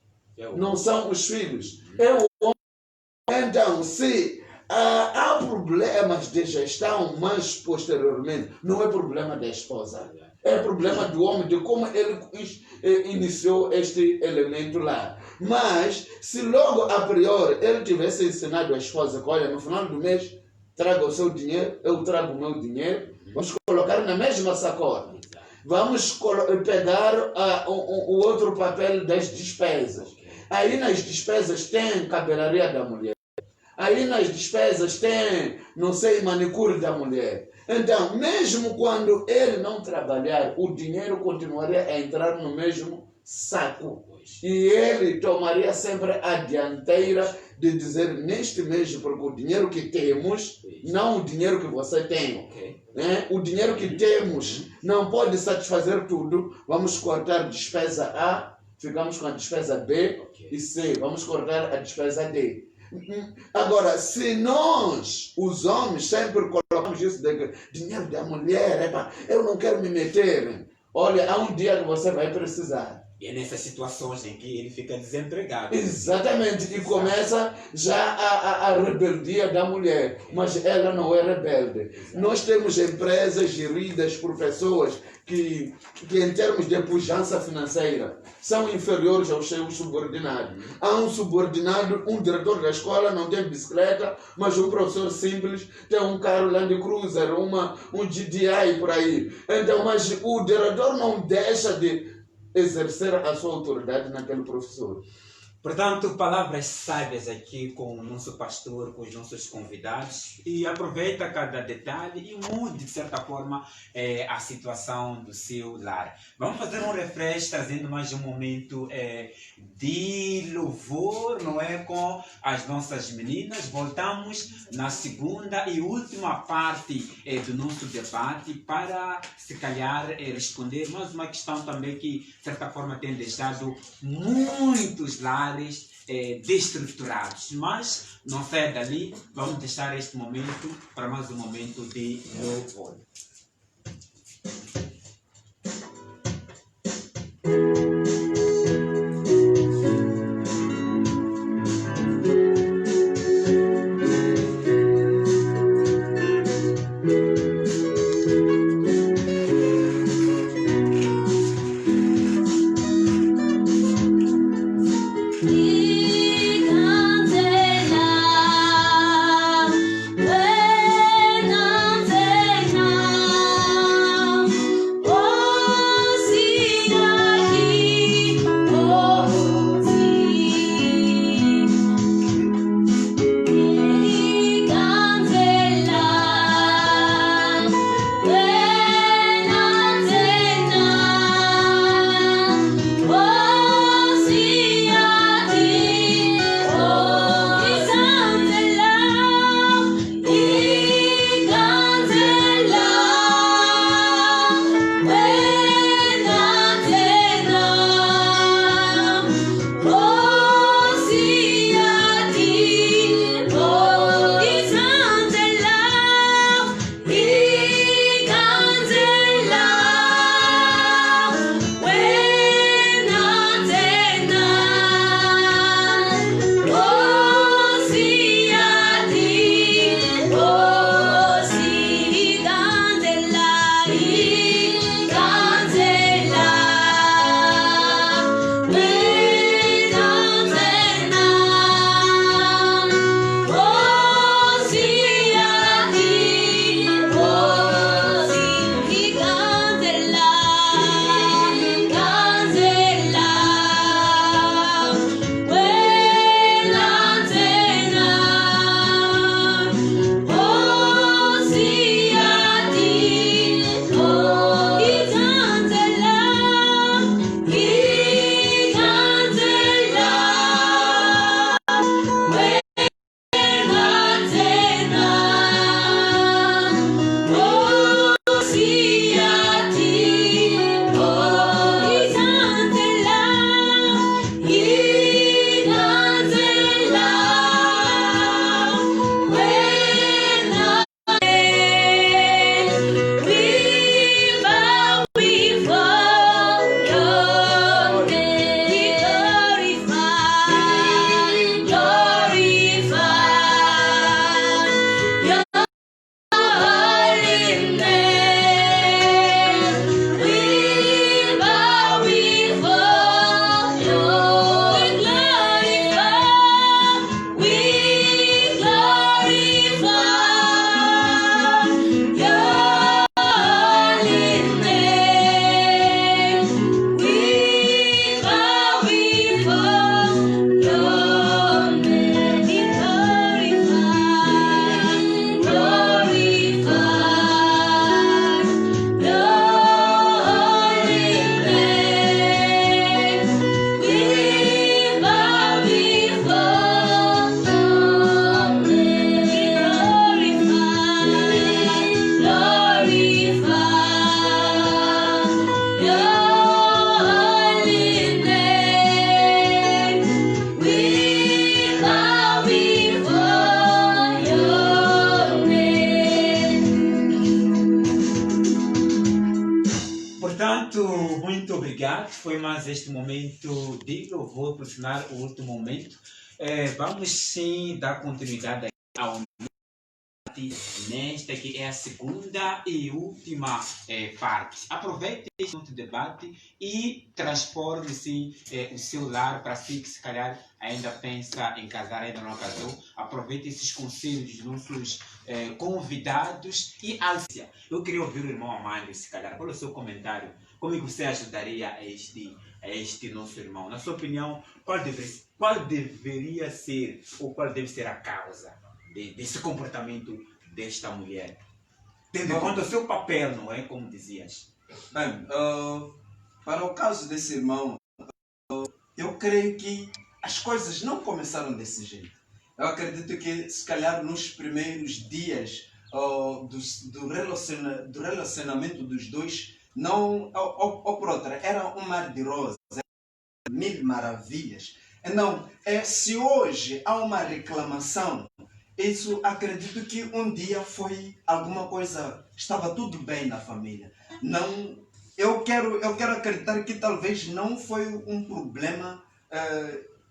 não são os filhos, é o homem. Então, se há problemas de gestão, mas posteriormente, não é problema da esposa. É problema do homem, de como ele iniciou este elemento lá. Mas, se logo a priori ele tivesse ensinado a esposa: olha, no final do mês, traga o seu dinheiro, eu trago o meu dinheiro, vamos colocar na mesma sacola. Vamos pegar o outro papel das despesas. Aí nas despesas tem cabeleireira da mulher. Aí nas despesas tem, não sei, manicure da mulher. Então, mesmo quando ele não trabalhar, o dinheiro continuaria a entrar no mesmo saco. E ele tomaria sempre a dianteira de dizer: neste mês, porque o dinheiro que temos, não o dinheiro que você tem. O dinheiro que temos não pode satisfazer tudo. Vamos cortar a despesa A, ficamos com a despesa B e C. Vamos cortar a despesa D. Agora, se nós, os homens, sempre colocamos isso de dinheiro da mulher, eu não quero me meter. Olha, há um dia que você vai precisar. E é nessas situações em que ele fica desempregado. Exatamente, e começa já a rebeldia da mulher, mas ela não é rebelde. Nós temos empresas geridas por pessoas que em termos de pujança financeira, são inferiores aos seus subordinados. Há um subordinado, um diretor da escola não tem bicicleta, mas um professor simples tem um carro Land Cruiser, um GDI por aí. Então, mas o diretor não deixa de exercer a sua autoridade naquele professor. Portanto, palavras sábias aqui com o nosso pastor, com os nossos convidados, e aproveita cada detalhe e mude, de certa forma, a situação do seu lar. Vamos fazer um refresh, trazendo mais um momento de louvor, não é? Com as nossas meninas. Voltamos na segunda e última parte do nosso debate para, se calhar, responder mais uma questão também que, de certa forma, tem deixado muitos lares destruturados, mas não sai dali, vamos deixar este momento para mais um momento de louvor. Muito obrigado. Foi mais este momento de louvor, por sinal, o último momento. Vamos sim dar continuidade ao nesta que é a segunda e última parte. Aproveite este debate e transforme-se o seu lar para si que se calhar ainda pensa em casar, ainda não casou. Aproveite esses conselhos dos nossos convidados e eu queria ouvir o irmão Amândio, se calhar, qual é o seu comentário? Como você ajudaria este a este nosso irmão? Na sua opinião, qual deveria ser ou qual deve ser a causa desse comportamento desta mulher? Tendo em conta o seu papel, não é? Como dizias. Bem, para o caso desse irmão, eu creio que as coisas não começaram desse jeito. Eu acredito que, se calhar, nos primeiros dias do relacionamento dos dois, não, ou por outra, era um mar de rosas, mil maravilhas. Então, se hoje há uma reclamação, isso acredito que um dia foi alguma coisa, estava tudo bem na família. Não, eu quero acreditar que talvez não foi um problema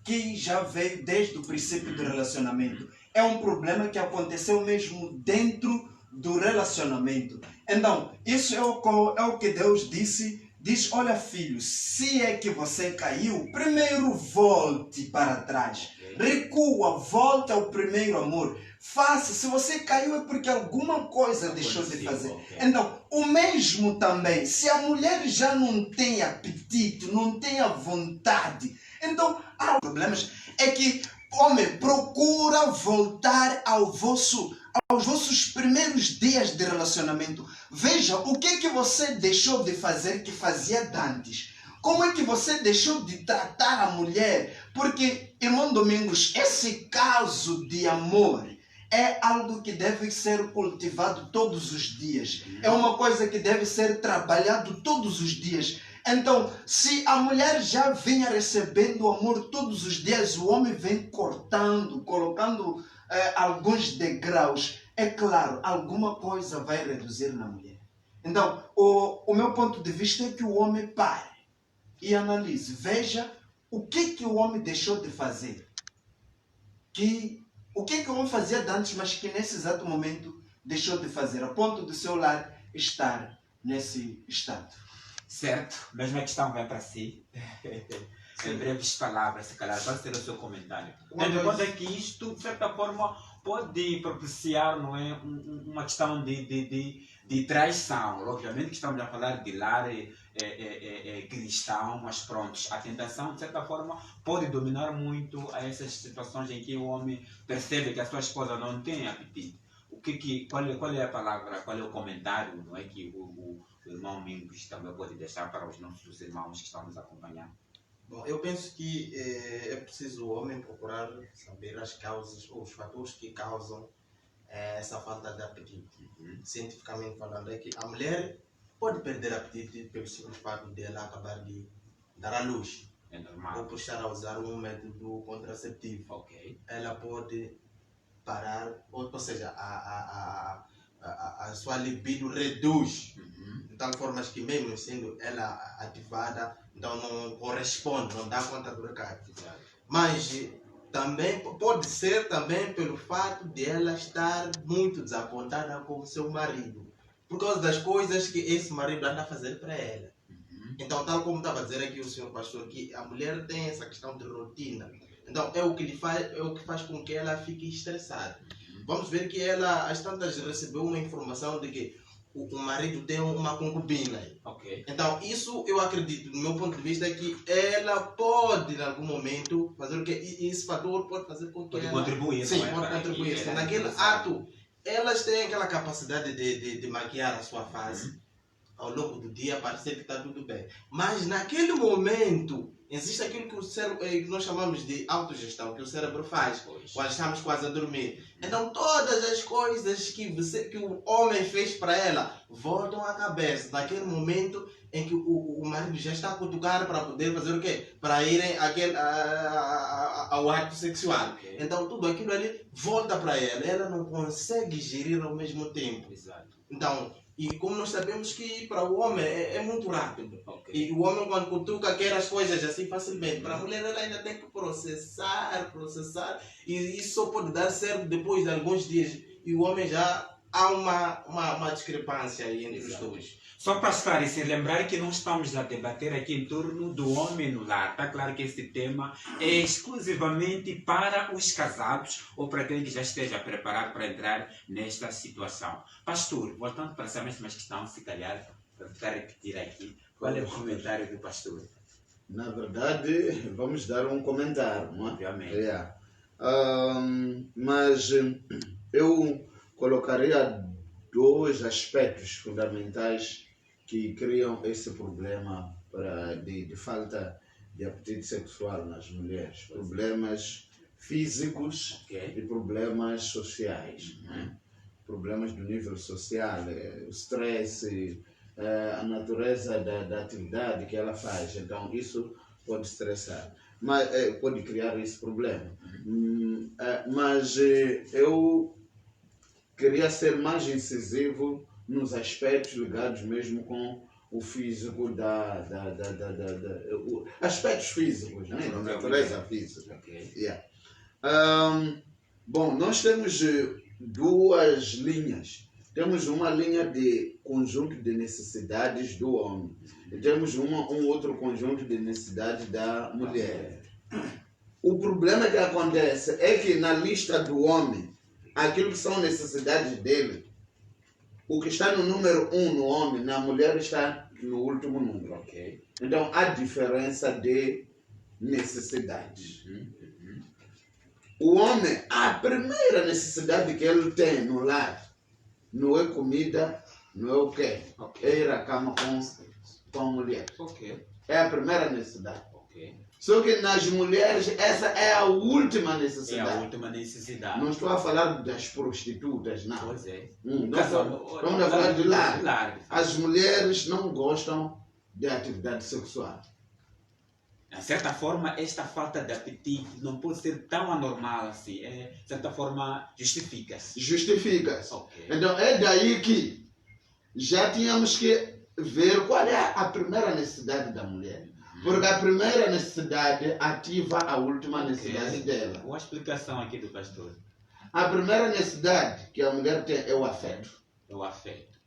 que já veio desde o princípio do relacionamento. É um problema que aconteceu mesmo dentro do relacionamento. Então, isso é o que Deus disse. Diz, olha filho, se é que você caiu, primeiro volte para trás. Recua, volta ao primeiro amor. Faça, se você caiu é porque alguma coisa deixou de fazer. Então, o mesmo também, se a mulher já não tem apetite, não tem a vontade, então há problemas. É que, homem, procura voltar aos vossos primeiros dias de relacionamento. Veja o que é que você deixou de fazer que fazia antes. Como é que você deixou de tratar a mulher? Porque, irmão Domingos, esse caso de amor é algo que deve ser cultivado todos os dias. É uma coisa que deve ser trabalhado todos os dias. Então, se a mulher já vinha recebendo amor todos os dias, o homem vem cortando, colocando alguns degraus, é claro, alguma coisa vai reduzir na mulher. Então, o meu ponto de vista é que o homem pare e analise, veja o que o homem deixou de fazer. O que o homem fazia antes, mas que nesse exato momento deixou de fazer, a ponto do seu lar estar nesse estado. Certo, mesma questão vai para si. Em breves palavras, se calhar, qual será o seu comentário? Tendo em conta que isto, de certa forma, pode propiciar, não é, uma questão de traição. Obviamente que estamos a falar de lar cristão, mas pronto, a tentação, de certa forma, pode dominar muito a essas situações em que o homem percebe que a sua esposa não tem apetite. Qual é a palavra, qual é o comentário, não é, que o irmão Mingos também pode deixar para os nossos irmãos que estão nos acompanhando? Bom, eu penso que é preciso o homem procurar saber as causas ou os fatores que causam essa falta de apetite. Cientificamente falando, é que a mulher pode perder apetite pelo simples fato de ela acabar de dar à luz. É normal. Ou por estar a usar um método contraceptivo. Ok. Ela pode parar, ou seja, a sua libido reduz. De tal forma que mesmo sendo ela ativada, então não corresponde, não dá conta do recado. Mas também pode ser também pelo fato de ela estar muito desapontada com o seu marido, por causa das coisas que esse marido anda a fazer para ela. Então, tal como estava a dizer aqui o senhor pastor, que a mulher tem essa questão de rotina. Então, é o que faz com que ela fique estressada. Vamos ver que ela, às tantas, recebeu uma informação de que o marido tem uma concubina. Okay. Então, isso eu acredito, do meu ponto de vista, é que ela pode, em algum momento, fazer o que esse fator pode fazer com que pode ela... contribuir. Sim, pode contribuir. Naquele ato, elas têm aquela capacidade de maquiar a sua face. Ao longo do dia, parecer que está tudo bem. Mas, naquele momento, existe aquilo que nós chamamos de autogestão, que o cérebro faz, quando estamos quase a dormir. Então, todas as coisas que o homem fez para ela voltam à cabeça. Naquele momento em que o marido já está a cutucar para poder fazer o quê? Para irem ao ato sexual. Okay. Então, tudo aquilo ali volta para ela. Ela não consegue gerir ao mesmo tempo. Exato. Então, e como nós sabemos que para o homem é muito rápido. Okay. E o homem, quando cutuca, quer as coisas assim facilmente. Para a mulher, ela ainda tem que processar. E isso só pode dar certo depois de alguns dias. E o homem já há uma discrepância aí entre os dois. Só para esclarecer, lembrar que não estamos a debater aqui em torno do homem no lar. Está claro que esse tema é exclusivamente para os casados ou para aquele que já esteja preparado para entrar nesta situação. Pastor, voltando para essa mesma questão, se calhar, para repetir aqui, qual é o comentário do pastor? Na verdade, vamos dar um comentário, não é? Obviamente. Yeah. Mas eu colocaria dois aspectos fundamentais que criam esse problema de falta de apetite sexual nas mulheres. Problemas físicos Ok. e problemas sociais. Né? Problemas do nível social, o stress, a natureza da atividade que ela faz. Então, isso pode estressar, mas pode criar esse problema. Mas eu queria ser mais incisivo nos aspectos ligados mesmo com o físico aspectos físicos, né? Da natureza física. Ok. Yeah. Bom, nós temos duas linhas. Temos uma linha de conjunto de necessidades do homem e temos um outro conjunto de necessidades da mulher. O problema que acontece é que na lista do homem, aquilo que são necessidades dele, o que está no número 1 no homem, na mulher está no último número. Ok. Então há diferença de necessidades. O homem, a primeira necessidade que ele tem no lar não é comida, não é o quê? Ok. É ir à cama com a mulher. Ok. É a primeira necessidade. Ok. Só que nas mulheres essa é a última É a necessidade. última necessidade. Não estou a falar das prostitutas, não. Pois é. Estamos a falar de lar. lar. As mulheres não gostam de atividade sexual. De certa forma, esta falta de apetite não pode ser tão anormal assim. De certa forma, justifica-se. Justifica-se. Ok. Então é daí que já tínhamos que ver qual é a primeira necessidade da mulher. Porque a primeira necessidade ativa a última necessidade dela. Boa explicação aqui do pastor. A primeira necessidade que a mulher tem é o afeto. É o afeto.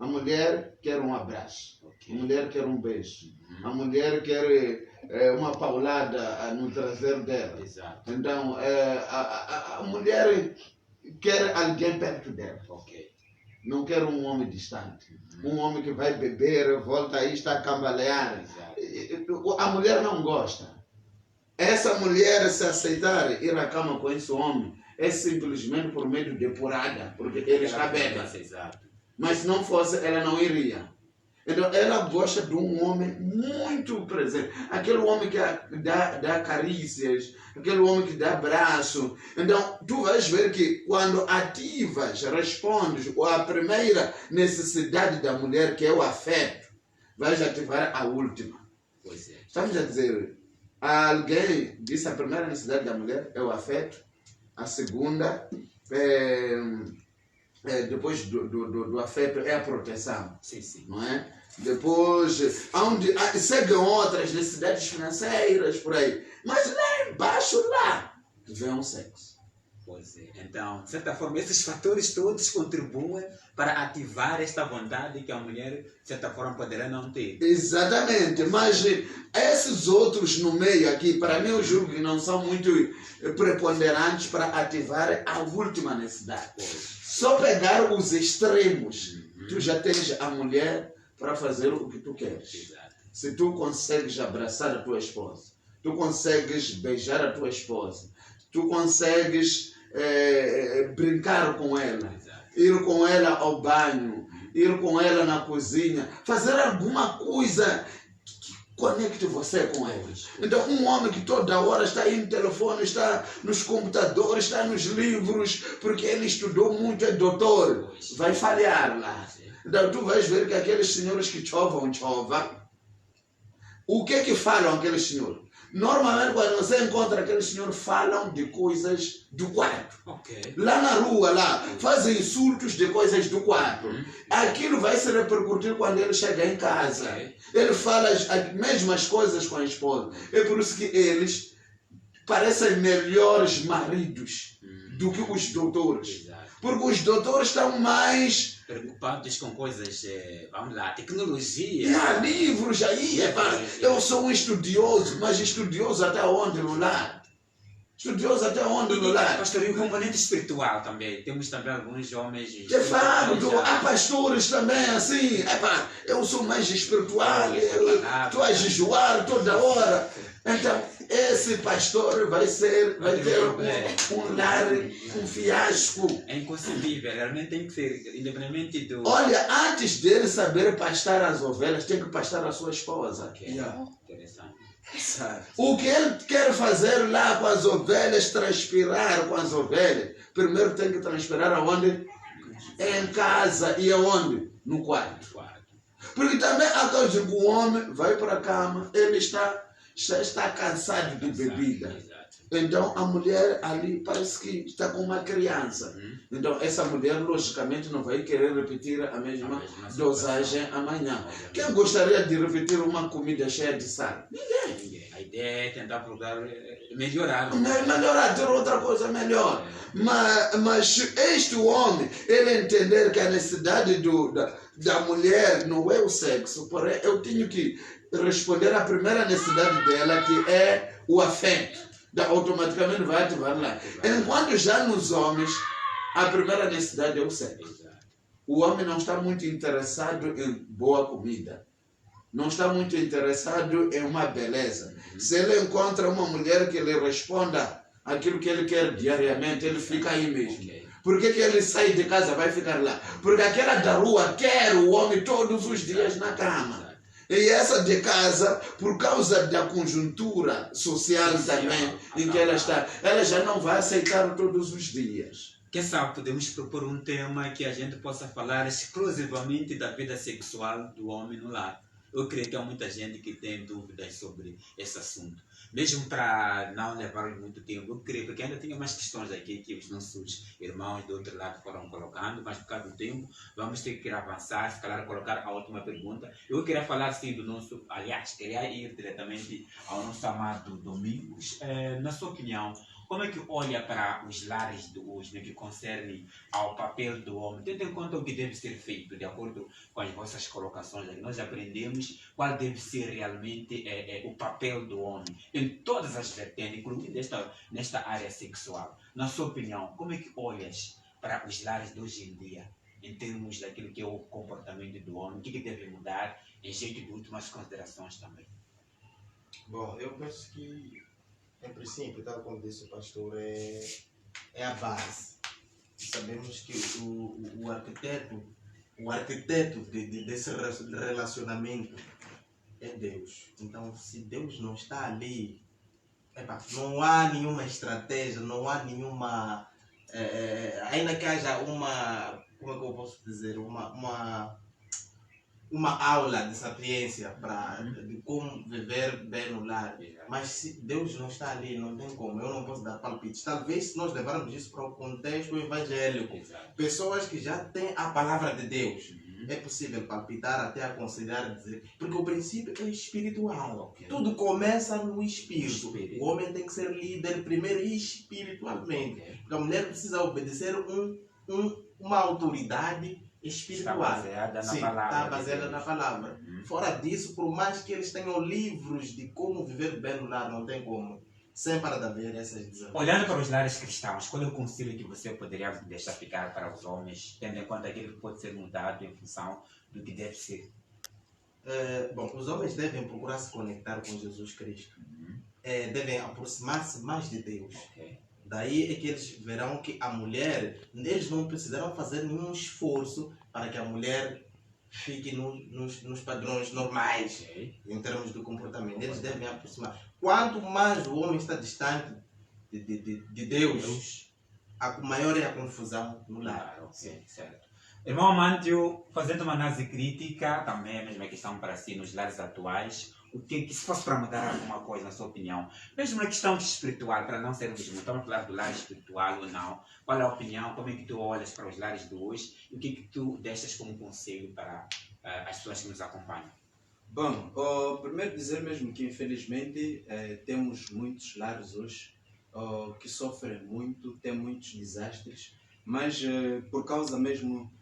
A mulher quer um abraço. A Ok. mulher quer um beijo. A mulher quer uma paulada no traseiro dela. Exato. Então, a mulher quer alguém perto dela. Ok. Não quer um homem distante. Um homem que vai beber, volta aí, está a cambalear. Exato. A mulher não gosta. Essa mulher, se aceitar ir à cama com esse homem, é simplesmente por medo de porrada, porque ele está bêbado. Exato. Mas se não fosse, ela não iria. Então, ela gosta de um homem muito presente. Aquele homem que dá carícias, aquele homem que dá abraço. Então, tu vais ver que quando ativas, respondes a primeira necessidade da mulher, que é o afeto, vais ativar a última. Pois é. Estamos a dizer, alguém disse a primeira necessidade da mulher é o afeto, a segunda depois do afeto é a proteção, Sim. não é? Depois, seguem outras necessidades financeiras por aí. Mas lá embaixo, lá, vem o sexo. Pois é. Então, de certa forma, esses fatores todos contribuem para ativar esta vontade que a mulher, de certa forma, poderá não ter. Exatamente, mas esses outros no meio aqui, para mim eu julgo que não são muito preponderantes para ativar a última necessidade. Só pegar os extremos, tu já tens a mulher para fazer o que tu queres. Exato. Se tu consegues abraçar a tua esposa, tu consegues beijar a tua esposa, tu consegues brincar com ela, Exato. ir com ela ao banho, ir com ela na cozinha, fazer alguma coisa que conecte você com ela. Então, um homem que toda hora está aí no telefone, está nos computadores, está nos livros, porque ele estudou muito, é doutor, vai falhar lá. Então, tu vais ver que aqueles senhores que chovam, o que é que falam aqueles senhores? Normalmente, quando você encontra aqueles senhores, falam de coisas do quarto. Ok. Lá na rua, lá, fazem insultos de coisas do quarto. Aquilo vai se repercutir quando ele chega em casa. Ok. Ele fala as mesmas coisas com a esposa. É por isso que eles parecem melhores maridos do que os doutores. Exato. Porque os doutores estão mais... Preocupados com coisas, vamos lá, tecnologia. E há livros aí, eu sou um estudioso, mas estudioso até onde no lar? Estudioso até onde no lar? Pastor, e o componente espiritual também. Temos também alguns homens. De facto, há pastores também assim. Epá, eu sou mais espiritual, estou a jejuar toda hora. Então, esse pastor vai ter um lar, um fiasco. É inconcebível, realmente tem que ser, independente do. Olha, antes dele saber pastar as ovelhas, tem que pastar a sua esposa. Ok, interessante. O que ele quer fazer lá com as ovelhas, transpirar com as ovelhas, primeiro tem que transpirar aonde? Em casa. E aonde? No quarto. Porque também há causa que o homem vai para a cama, ele está cansado de bebida. Então a mulher ali parece que está com uma criança. Então essa mulher logicamente não vai querer repetir a mesma dosagem amanhã. Quem gostaria de repetir uma comida cheia de sal? Ninguém. A ideia é tentar procurar melhorar. Melhorar, ter outra coisa melhor. Mas este homem, ele entender que a necessidade da mulher não é o sexo, porém eu tenho que responder à primeira necessidade dela, que é o afeto. Automaticamente vai ativar lá. Enquanto já nos homens, a primeira necessidade é o sexo. O homem não está muito interessado em boa comida. Não está muito interessado em uma beleza. Se ele encontra uma mulher que lhe responda aquilo que ele quer diariamente, ele fica aí mesmo. Por que ele sai de casa, vai ficar lá? Porque aquela da rua quer o homem todos os dias na cama. E essa de casa, por causa da conjuntura social também em que ela está, ela já não vai aceitar todos os dias. Quem sabe podemos propor um tema que a gente possa falar exclusivamente da vida sexual do homem no lar. Eu creio que há muita gente que tem dúvidas sobre esse assunto. Mesmo para não levar muito tempo, eu creio, porque ainda tinha mais questões aqui que os nossos irmãos do outro lado foram colocando, mas por causa do tempo, vamos ter que avançar, se calhar colocar a última pergunta. Eu queria falar sim do nosso, aliás, queria ir diretamente ao nosso amado Domingos. Na sua opinião, como é que olha para os lares de hoje, no que concerne ao papel do homem, tendo em conta o que deve ser feito, de acordo com as vossas colocações aqui? Nós aprendemos qual deve ser realmente o papel do homem em todas as vertentes, incluindo nesta área sexual. Na sua opinião, como é que olhas para os lares de hoje em dia, em termos daquilo que é o comportamento do homem, o que deve mudar, em jeito de últimas considerações também? Bom, eu penso que, em princípio, tal como disse o pastor, é a base. Sabemos que o arquiteto desse relacionamento é Deus. Então, se Deus não está ali, não há nenhuma estratégia, não há nenhuma... ainda que haja uma... Como é que eu posso dizer? Uma aula de sapiência de como viver bem no lar. Mas se Deus não está ali, não tem como. Eu não posso dar palpites. Talvez se nós levarmos isso para o contexto evangélico, pessoas que já têm a palavra de Deus, é possível palpitar, até aconselhar, dizer, porque o princípio é espiritual. Tudo começa no espírito. O homem tem que ser líder primeiro espiritualmente. Porque a mulher precisa obedecer uma autoridade espiritual. Está baseada na palavra. Está baseada na palavra. Fora disso, por mais que eles tenham livros de como viver bem no lar, não tem como. Sempre há de haver essas desafios. Olhando para os lares cristãos, qual é o conselho que você poderia deixar ficar para os homens, tendo em conta aquilo que pode ser mudado em função do que deve ser? Bom, os homens devem procurar se conectar com Jesus Cristo. Devem aproximar-se mais de Deus. Daí é que eles verão que a mulher, eles não precisarão fazer nenhum esforço para que a mulher fique nos padrões normais, em termos de comportamento. Eles devem aproximar. Quanto mais o homem está distante de Deus, maior é a confusão no lar. Certo. Irmão Amândio, fazendo uma análise crítica, também a mesma questão para si nos lares atuais, o que se fosse para mudar alguma coisa, na sua opinião, mesmo na questão espiritual, para não sermos muito, estamos a falar do lar espiritual ou não, qual é a opinião, como é que tu olhas para os lares de hoje e o que tu deixas como conselho para as pessoas que nos acompanham? Bom, primeiro dizer mesmo que infelizmente temos muitos lares hoje que sofrem muito, têm muitos desastres, mas por causa mesmo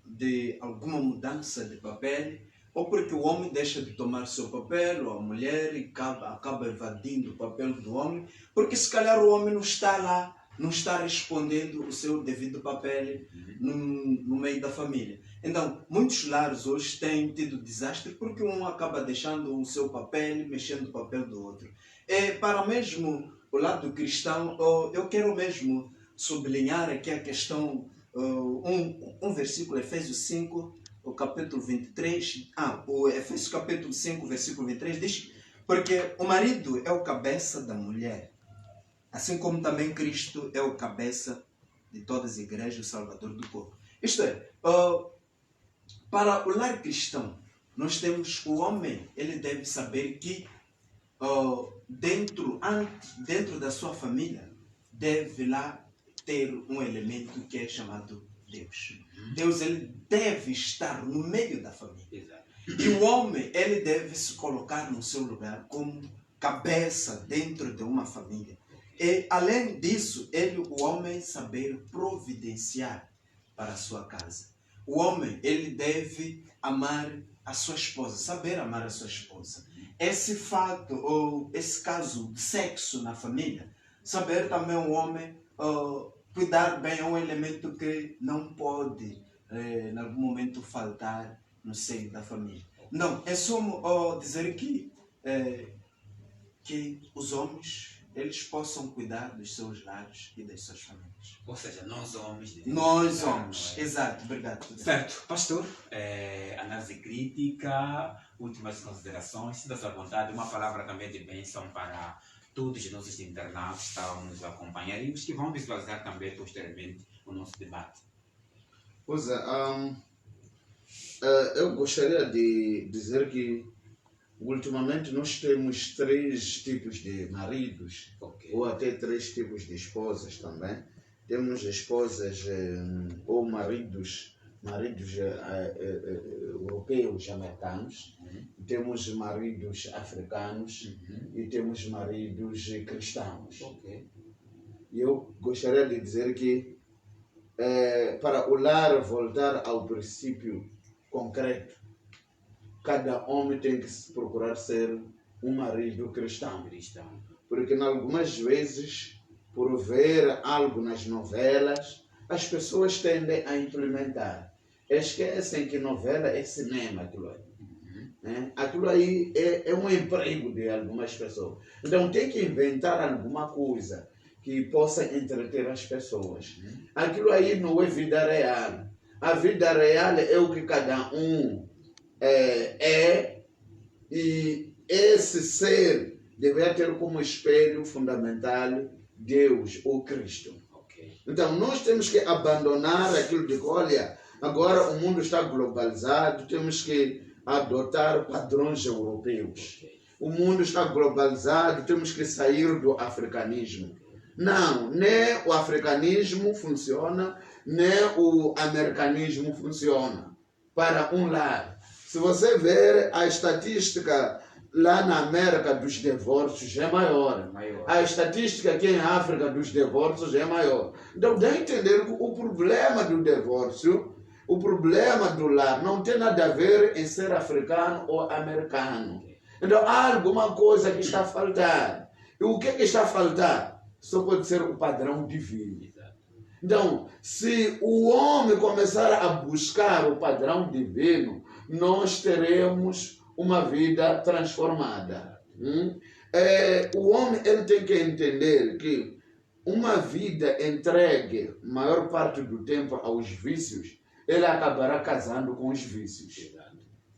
de alguma mudança de papel, ou porque o homem deixa de tomar seu papel, ou a mulher e acaba evadindo o papel do homem, porque se calhar o homem não está lá, não está respondendo o seu devido papel no meio da família. Então, muitos lares hoje têm tido desastre porque um acaba deixando o seu papel e mexendo o papel do outro. E para mesmo o lado cristão, eu quero mesmo sublinhar aqui a questão, um versículo, Efésios 5, o capítulo 23, o Efésios capítulo 5, versículo 23, diz: porque o marido é o cabeça da mulher, assim como também Cristo é o cabeça de todas as igrejas, o salvador do corpo. Isto é, para o lar cristão, nós temos o homem, ele deve saber que dentro da sua família, deve lá ter um elemento que é chamado Deus. Deus, ele deve estar no meio da família. Exato. E o homem, ele deve se colocar no seu lugar como cabeça dentro de uma família. E, além disso, o homem saber providenciar para a sua casa. O homem, ele deve amar a sua esposa, saber amar a sua esposa. Esse fato, ou esse caso de sexo na família, saber também o homem cuidar bem é um elemento que não pode, em algum momento, faltar no seio da família. Não, é só dizer que os homens, eles possam cuidar dos seus lares e das suas famílias. Ou seja, nós homens. Nós homens, exato, obrigado. Certo, pastor, análise crítica, últimas considerações, sinta-se à vontade, uma palavra também de bênção para todos os nossos internautas que estão nos acompanhar e os que vão visualizar também posteriormente o nosso debate. Pois é, eu gostaria de dizer que ultimamente nós temos 3 tipos de maridos, ou até 3 tipos de esposas também. Temos esposas ou maridos europeus, americanos, temos maridos africanos e temos maridos cristãos. E eu gostaria de dizer que para o lar voltar ao princípio concreto, cada homem tem que procurar ser um marido cristão. Porque algumas vezes, por ver algo nas novelas, as pessoas tendem a implementar. Esquecem que novela é cinema, aquilo aí. Aquilo aí é um emprego de algumas pessoas. Então tem que inventar alguma coisa que possa entreter as pessoas. Aquilo aí não é vida real. A vida real é o que cada um e esse ser deveria ter como espelho fundamental Deus ou Cristo. Então nós temos que abandonar aquilo de que, olha, agora o mundo está globalizado, temos que adotar padrões europeus. O mundo está globalizado, temos que sair do africanismo. Não, nem o africanismo funciona, nem o americanismo funciona para um lar. Se você ver a estatística lá na América dos divórcios é maior. A estatística aqui em África dos divórcios é maior. Então dá a entender que o problema do divórcio, o problema do lar, não tem nada a ver em ser africano ou americano. Então há alguma coisa que está a faltar. E o que está a faltar? Só pode ser o padrão divino. Então, se o homem começar a buscar o padrão divino, nós teremos uma vida transformada. O homem ele tem que entender que uma vida entregue maior parte do tempo aos vícios, ele acabará casando com os vícios.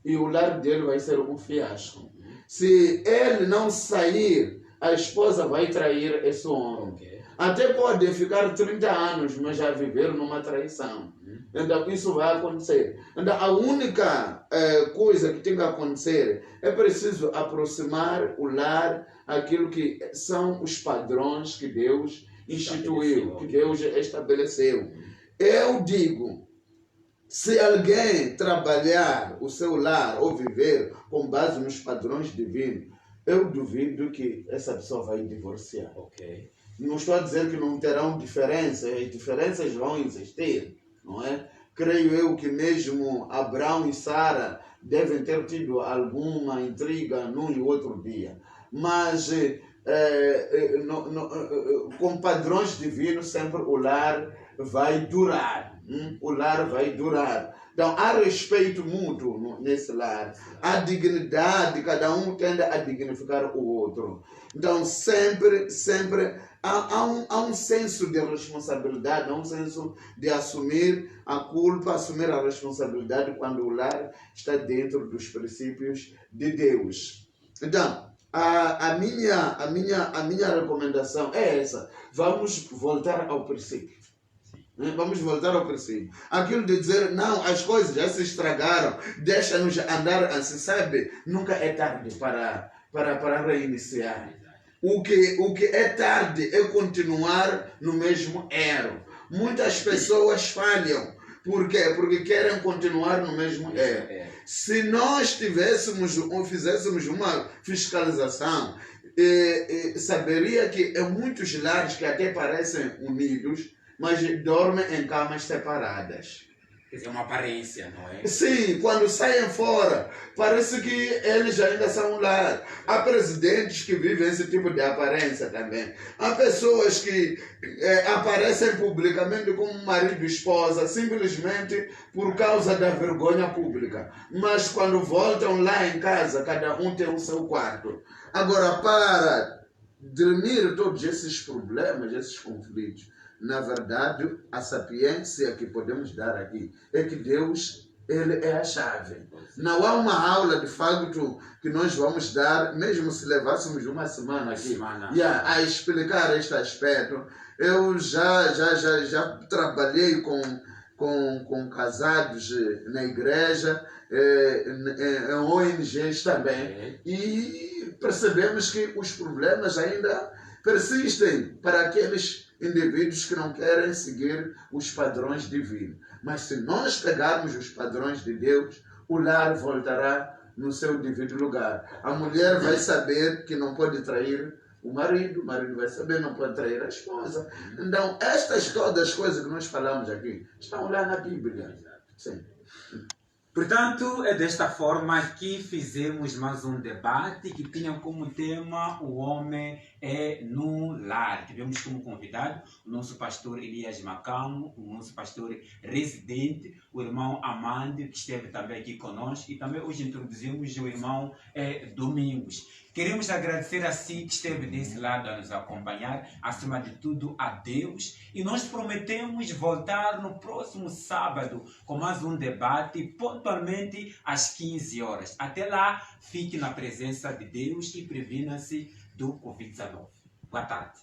E o lar dele vai ser um fiasco. Se ele não sair, a esposa vai trair esse homem. Até pode ficar 30 anos, mas já viver numa traição. Então isso vai acontecer. Então a única coisa que tem que acontecer é preciso aproximar o lar aquilo que são os padrões que Deus instituiu, que Deus estabeleceu. Eu digo, se alguém trabalhar o seu lar ou viver com base nos padrões divinos, eu duvido que essa pessoa vai divorciar. Não estou a dizer que não terão diferenças, as diferenças vão existir, não é? creio eu que mesmo Abraão e Sara devem ter tido alguma intriga num e outro dia. Mas com padrões divinos sempre o lar vai durar. O lar vai durar. Então há respeito mútuo nesse lar. Há dignidade, cada um tende a dignificar o outro. Então sempre há um senso de responsabilidade, há um senso de assumir a culpa, assumir a responsabilidade quando o lar está dentro dos princípios de Deus. Então, a minha recomendação é essa. Vamos voltar ao princípio. Vamos voltar ao princípio. Aquilo de dizer, não, as coisas já se estragaram, deixa-nos andar assim, sabe? Nunca é tarde para reiniciar. O que é tarde é continuar no mesmo erro. Muitas pessoas falham. Por quê? Porque querem continuar no mesmo erro. Se nós fizéssemos uma fiscalização, saberia que em muitos lares que até parecem unidos, mas dormem em camas separadas. Quer dizer, uma aparência, não é? Sim, quando saem fora, parece que eles ainda são um lar. Há presidentes que vivem esse tipo de aparência também. Há pessoas que aparecem publicamente como marido e esposa, simplesmente por causa da vergonha pública. Mas quando voltam lá em casa, cada um tem o seu quarto. Agora, para dirimir todos esses problemas, esses conflitos, na verdade, a sapiência que podemos dar aqui é que Deus, Ele é a chave. Não há uma aula de facto que nós vamos dar, mesmo se levássemos uma semana aqui a explicar este aspecto. Eu já trabalhei com casados na igreja, em ONGs também, e percebemos que os problemas ainda persistem para aqueles indivíduos que não querem seguir os padrões divinos. Mas se nós pegarmos os padrões de Deus, o lar voltará no seu devido lugar. A mulher vai saber que não pode trair o marido vai saber que não pode trair a esposa. Então, todas as coisas que nós falamos aqui estão lá na Bíblia. Sim. Portanto, é desta forma que fizemos mais um debate que tinha como tema o homem é no lar. Tivemos como convidado o nosso pastor Elias Macamo, o nosso pastor residente, o irmão Amande, que esteve também aqui conosco, e também hoje introduzimos o irmão Domingos. Queremos agradecer a si que esteve desse lado a nos acompanhar, acima de tudo a Deus, e nós prometemos voltar no próximo sábado com mais um debate, pontualmente às 15 horas. Até lá, fique na presença de Deus e previna-se do Covid-19. Boa tarde.